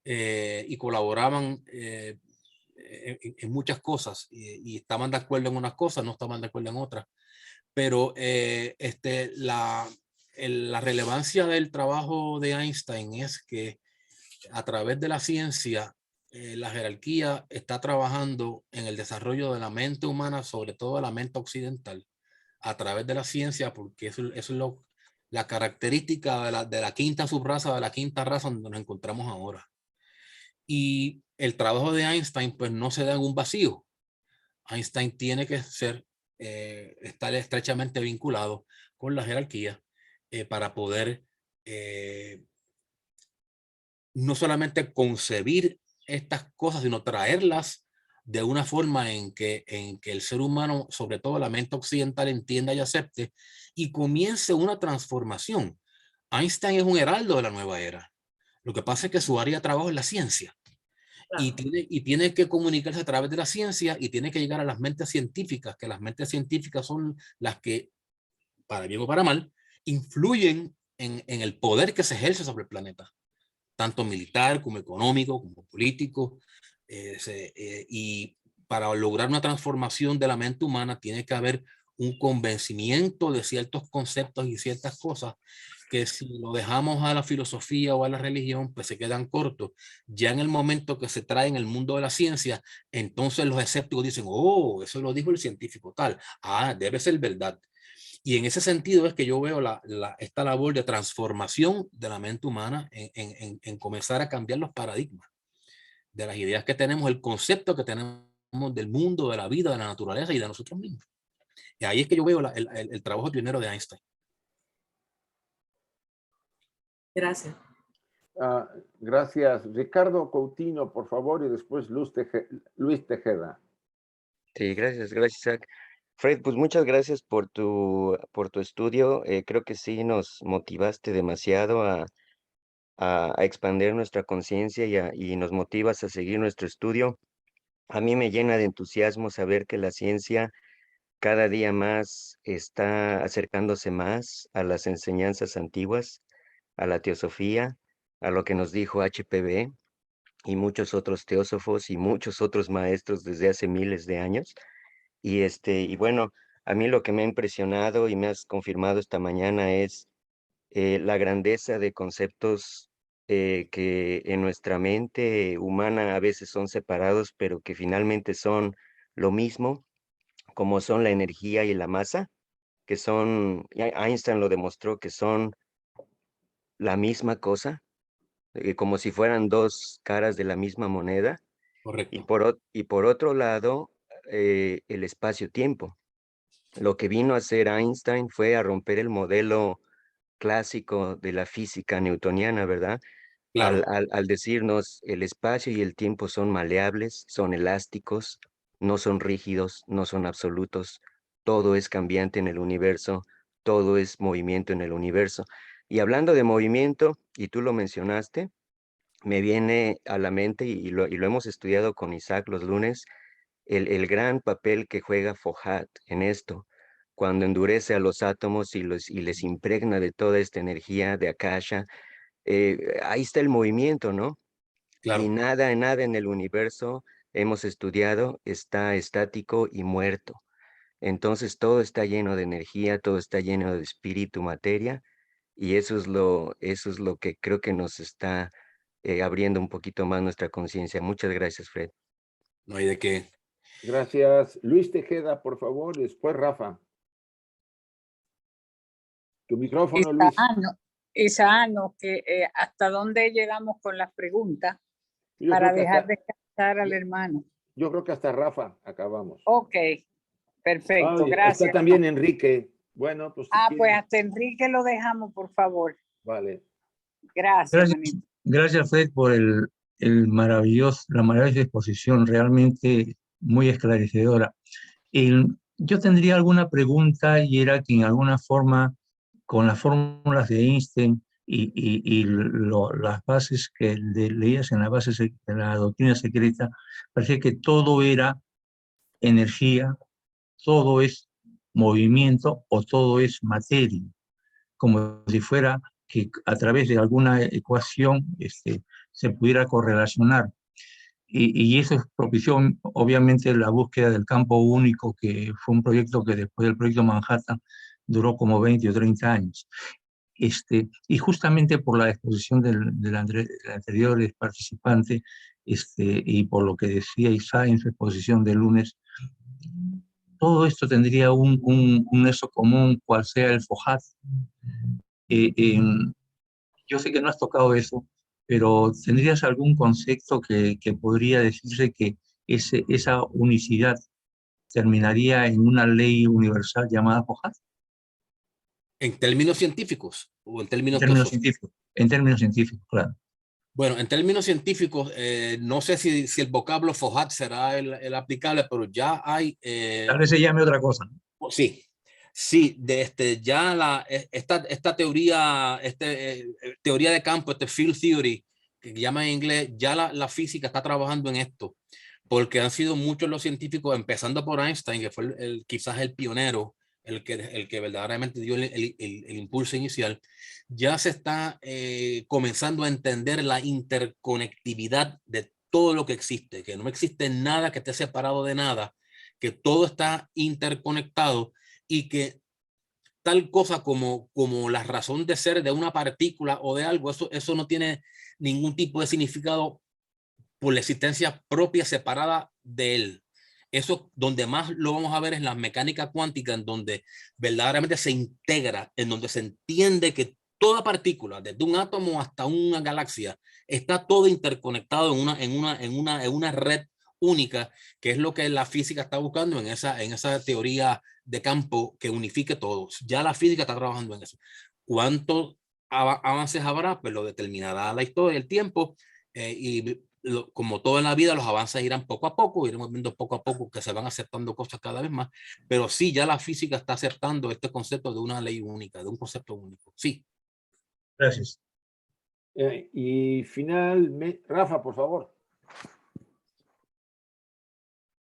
y colaboraban en muchas cosas y estaban de acuerdo en unas cosas, no estaban de acuerdo en otras. Pero la relevancia del trabajo de Einstein es que a través de la ciencia, la jerarquía está trabajando en el desarrollo de la mente humana, sobre todo la mente occidental, a través de la ciencia, porque eso es la característica de la quinta subraza, de la quinta raza donde nos encontramos ahora. Y el trabajo de Einstein pues no se da en un vacío. Einstein tiene que estar estrechamente vinculado con la jerarquía para poder no solamente concebir estas cosas, sino traerlas de una forma en que el ser humano, sobre todo la mente occidental, entienda y acepte y comience una transformación. Einstein es un heraldo de la nueva era. Lo que pasa es que su área de trabajo es la ciencia. Claro. Y tiene que comunicarse a través de la ciencia y tiene que llegar a las mentes científicas, que las mentes científicas son las que, para bien o para mal, influyen en el poder que se ejerce sobre el planeta, tanto militar como económico, como político. Y para lograr una transformación de la mente humana tiene que haber un convencimiento de ciertos conceptos y ciertas cosas que si lo dejamos a la filosofía o a la religión, pues se quedan cortos. Ya en el momento que se trae en el mundo de la ciencia, entonces los escépticos dicen, oh, eso lo dijo el científico tal, debe ser verdad. Y en ese sentido es que yo veo esta labor de transformación de la mente humana en comenzar a cambiar los paradigmas de las ideas que tenemos, el concepto que tenemos del mundo, de la vida, de la naturaleza y de nosotros mismos. Y ahí es que yo veo el trabajo pionero de Einstein. Gracias. Gracias. Ricardo Coutinho, por favor, y después Luis Tejeda. Sí, gracias, Isaac. Fred, pues muchas gracias por tu estudio. Creo que sí nos motivaste demasiado a a expandir nuestra conciencia y nos motivas a seguir nuestro estudio. A mí me llena de entusiasmo saber que la ciencia cada día más está acercándose más a las enseñanzas antiguas, a la teosofía, a lo que nos dijo HPB y muchos otros teósofos y muchos otros maestros desde hace miles de años. Y bueno, a mí lo que me ha impresionado y me has confirmado esta mañana es la grandeza de conceptos que en nuestra mente humana a veces son separados, pero que finalmente son lo mismo, como son la energía y la masa, que son, Einstein lo demostró, que son la misma cosa, como si fueran dos caras de la misma moneda. Y Correcto. y por otro lado, el espacio-tiempo. Lo que vino a hacer Einstein fue a romper el modelo clásico de la física newtoniana, ¿verdad? Claro. Al decirnos el espacio y el tiempo son maleables, son elásticos, no son rígidos, no son absolutos, todo es cambiante en el universo, todo es movimiento en el universo. Y hablando de movimiento, y tú lo mencionaste, me viene a la mente, y lo hemos estudiado con Isaac los lunes, el gran papel que juega Foucault en esto, cuando endurece a los átomos y les impregna de toda esta energía de Akasha. Ahí está el movimiento, ¿no? Y Claro. nada en el universo hemos estudiado está estático y muerto. Entonces todo está lleno de energía, todo está lleno de espíritu, materia, y eso es lo que creo que nos está abriendo un poquito más nuestra conciencia. Muchas gracias, Fred. No hay de qué. Gracias. Luis Tejeda, por favor, después Rafa. Tu micrófono, Luis. Isano, que hasta dónde llegamos con las preguntas para dejar descansar al hermano. Yo creo que hasta Rafa acabamos. Ok, perfecto, gracias. Está también Enrique. Bueno, pues. Pues hasta Enrique lo dejamos, por favor. Vale. Gracias. Gracias, Fred, por la maravillosa exposición, realmente muy esclarecedora. Yo tendría alguna pregunta, y era que en alguna forma, con las fórmulas de Einstein y las bases que leías en las bases de la doctrina secreta, parecía que todo era energía, todo es movimiento o todo es materia, como si fuera que a través de alguna ecuación se pudiera correlacionar. Y eso propició obviamente la búsqueda del campo único, que fue un proyecto que después del proyecto Manhattan duró como 20 o 30 años. Y justamente por la exposición del anterior participante, y por lo que decía Isaac en su exposición del lunes, todo esto tendría un nexo común, cual sea el Foucault. Yo sé que no has tocado eso, pero ¿tendrías algún concepto que podría decirse que esa unicidad terminaría en una ley universal llamada Foucault? ¿En términos científicos o en términos científicos? En términos científicos, claro. Bueno, en términos científicos, no sé si el vocablo Foucault será el aplicable, pero ya hay... Tal vez se llame otra cosa, ¿no? Sí, sí, ya esta teoría, teoría de campo, field theory, que llaman en inglés, ya la física está trabajando en esto, porque han sido muchos los científicos, empezando por Einstein, que fue quizás el pionero, el que verdaderamente dio el impulso inicial. Ya se está comenzando a entender la interconectividad de todo lo que existe, que no existe nada que esté separado de nada, que todo está interconectado y que tal cosa como la razón de ser de una partícula o de algo, eso no tiene ningún tipo de significado por la existencia propia separada de él. Eso donde más lo vamos a ver es la mecánica cuántica, en donde verdaderamente se integra, en donde se entiende que toda partícula, desde un átomo hasta una galaxia, está todo interconectado en una red única, que es lo que la física está buscando en esa teoría de campo que unifique todos. Ya la física está trabajando en eso. ¿Cuántos avances habrá? Pues lo determinará la historia, el tiempo, como todo en la vida, los avances irán poco a poco, iremos viendo poco a poco que se van aceptando cosas cada vez más, pero sí, ya la física está aceptando este concepto de una ley única, de un concepto único. Sí. Gracias. Y finalmente, Rafa, por favor.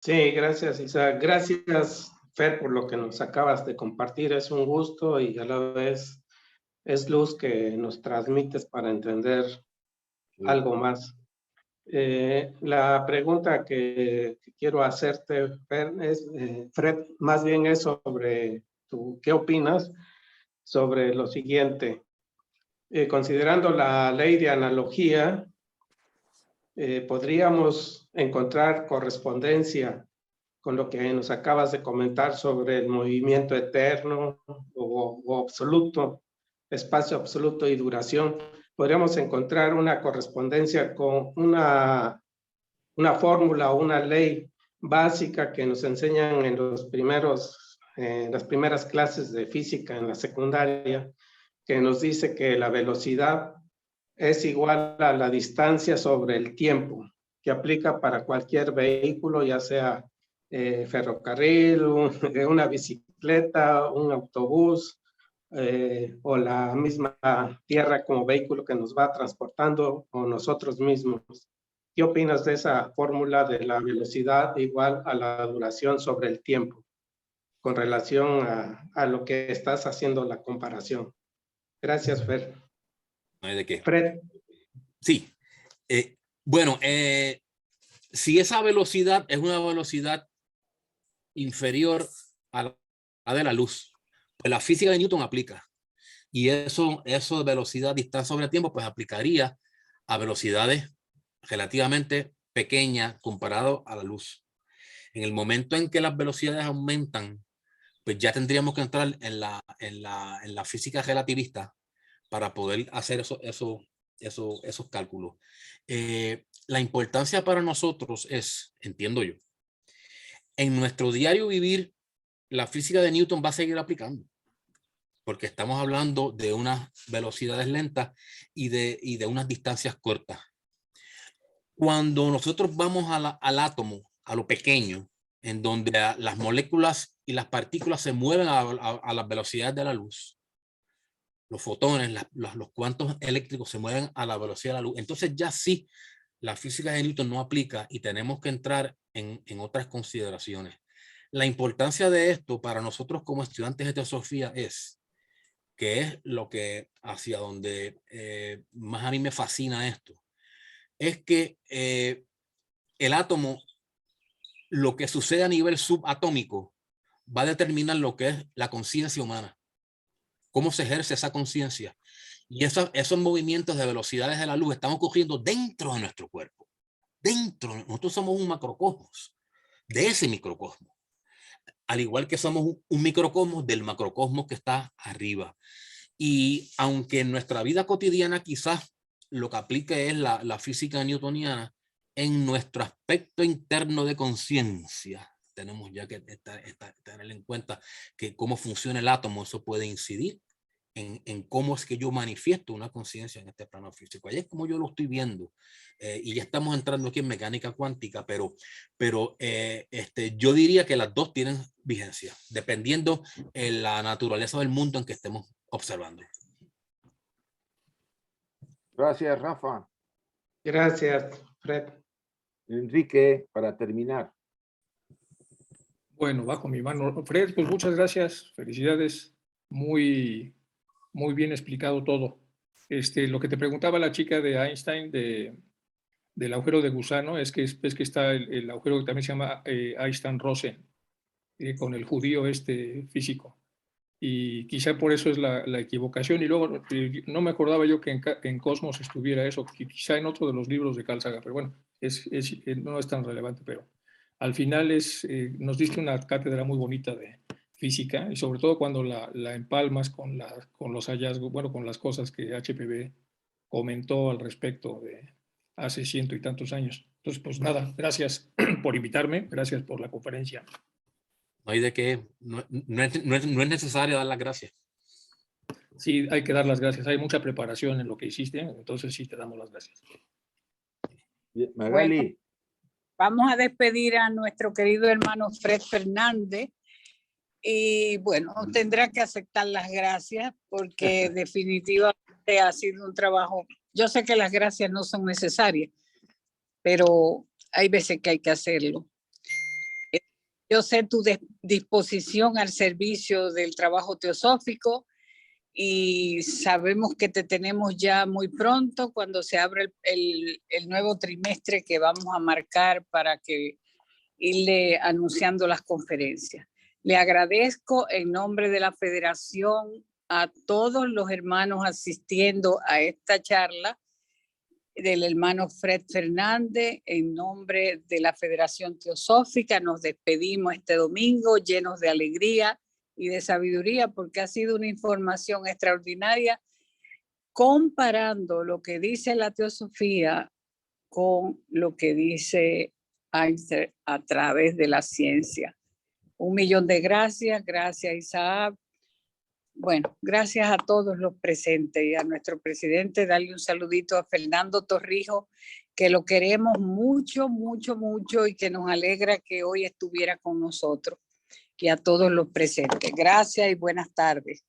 Sí, gracias, Isaac. Gracias, Fer, por lo que nos acabas de compartir. Es un gusto y a la vez es luz que nos transmites para entender algo más. La pregunta que quiero hacerte, Fer, Fred, más bien es sobre ¿qué opinas sobre lo siguiente? Considerando la ley de analogía, podríamos encontrar correspondencia con lo que nos acabas de comentar sobre el movimiento eterno o absoluto, espacio absoluto y duración. Podríamos encontrar una correspondencia con una fórmula o una ley básica que nos enseñan en las primeras clases de física en la secundaria, que nos dice que la velocidad es igual a la distancia sobre el tiempo, que aplica para cualquier vehículo, ya sea ferrocarril, una bicicleta, un autobús, o la misma tierra como vehículo que nos va transportando o nosotros mismos. ¿Qué opinas de esa fórmula de la velocidad igual a la duración sobre el tiempo con relación a lo que estás haciendo la comparación? Gracias, Fer. No hay de qué. Fred. Sí. Bueno, si esa velocidad es una velocidad inferior a la de la luz, pues la física de Newton aplica. Y eso de velocidad, distancia sobre el tiempo, pues aplicaría a velocidades relativamente pequeñas comparado a la luz. En el momento en que las velocidades aumentan, pues ya tendríamos que entrar en la física relativista para poder hacer esos cálculos. La importancia para nosotros es, entiendo yo, en nuestro diario vivir, la física de Newton va a seguir aplicando, porque estamos hablando de unas velocidades lentas y de unas distancias cortas. Cuando nosotros vamos al átomo, a lo pequeño, en donde las moléculas y las partículas se mueven a las velocidades de la luz, los fotones, los cuantos eléctricos se mueven a la velocidad de la luz, entonces ya sí, la física de Newton no aplica y tenemos que entrar en otras consideraciones. La importancia de esto para nosotros como estudiantes de teosofía es que es lo que hacia donde más a mí me fascina esto, es que el átomo, lo que sucede a nivel subatómico, va a determinar lo que es la conciencia humana, cómo se ejerce esa conciencia. Y esos movimientos de velocidades de la luz están ocurriendo dentro de nuestro cuerpo. Nosotros somos un macrocosmos de ese microcosmos. Al igual que somos un microcosmos del macrocosmos que está arriba. Y aunque en nuestra vida cotidiana quizás lo que aplique es la física newtoniana, en nuestro aspecto interno de conciencia tenemos ya que tener en cuenta que cómo funciona el átomo, eso puede incidir en cómo es que yo manifiesto una conciencia en este plano físico. Ahí es como yo lo estoy viendo. Y ya estamos entrando aquí en mecánica cuántica, pero yo diría que las dos tienen vigencia, dependiendo de la naturaleza del mundo en que estemos observando. Gracias, Rafa. Gracias, Fred. Enrique, para terminar. Bueno, bajo mi mano. Fred, pues muchas gracias. Felicidades. Muy bien explicado todo. Lo que te preguntaba la chica de Einstein del agujero de gusano es que está el agujero que también se llama Einstein-Rosen, con el judío físico. Y quizá por eso es la equivocación. Y luego no me acordaba yo que en Cosmos estuviera eso, quizá en otro de los libros de Carl Sagan, pero bueno, no es tan relevante, pero al final nos diste una cátedra muy bonita de física, y sobre todo cuando la empalmas con los hallazgos, bueno, con las cosas que HPV comentó al respecto de hace 100 y tantos años. Entonces, pues nada, gracias por invitarme, gracias por la conferencia. No hay de qué, no es necesario dar las gracias. Sí, hay que dar las gracias, hay mucha preparación en lo que hiciste, entonces sí te damos las gracias. Magali. Bueno, vamos a despedir a nuestro querido hermano Fred Fernández. Y bueno, tendrá que aceptar las gracias porque definitivamente ha sido un trabajo Yo sé que las gracias no son necesarias, pero hay veces que hay que hacerlo. Yo sé tu disposición al servicio del trabajo teosófico y sabemos que te tenemos ya muy pronto cuando se abre el nuevo trimestre que vamos a marcar para que irle anunciando las conferencias. Le agradezco en nombre de la Federación a todos los hermanos asistiendo a esta charla, del hermano Fred Fernández, en nombre de la Federación Teosófica. Nos despedimos este domingo llenos de alegría y de sabiduría, porque ha sido una información extraordinaria, comparando lo que dice la teosofía con lo que dice Einstein a través de la ciencia. 1.000.000 de gracias. Gracias, Isaac. Bueno, gracias a todos los presentes y a nuestro presidente. Darle un saludito a Fernando Torrijos, que lo queremos mucho, mucho, mucho y que nos alegra que hoy estuviera con nosotros, y a todos los presentes. Gracias y buenas tardes.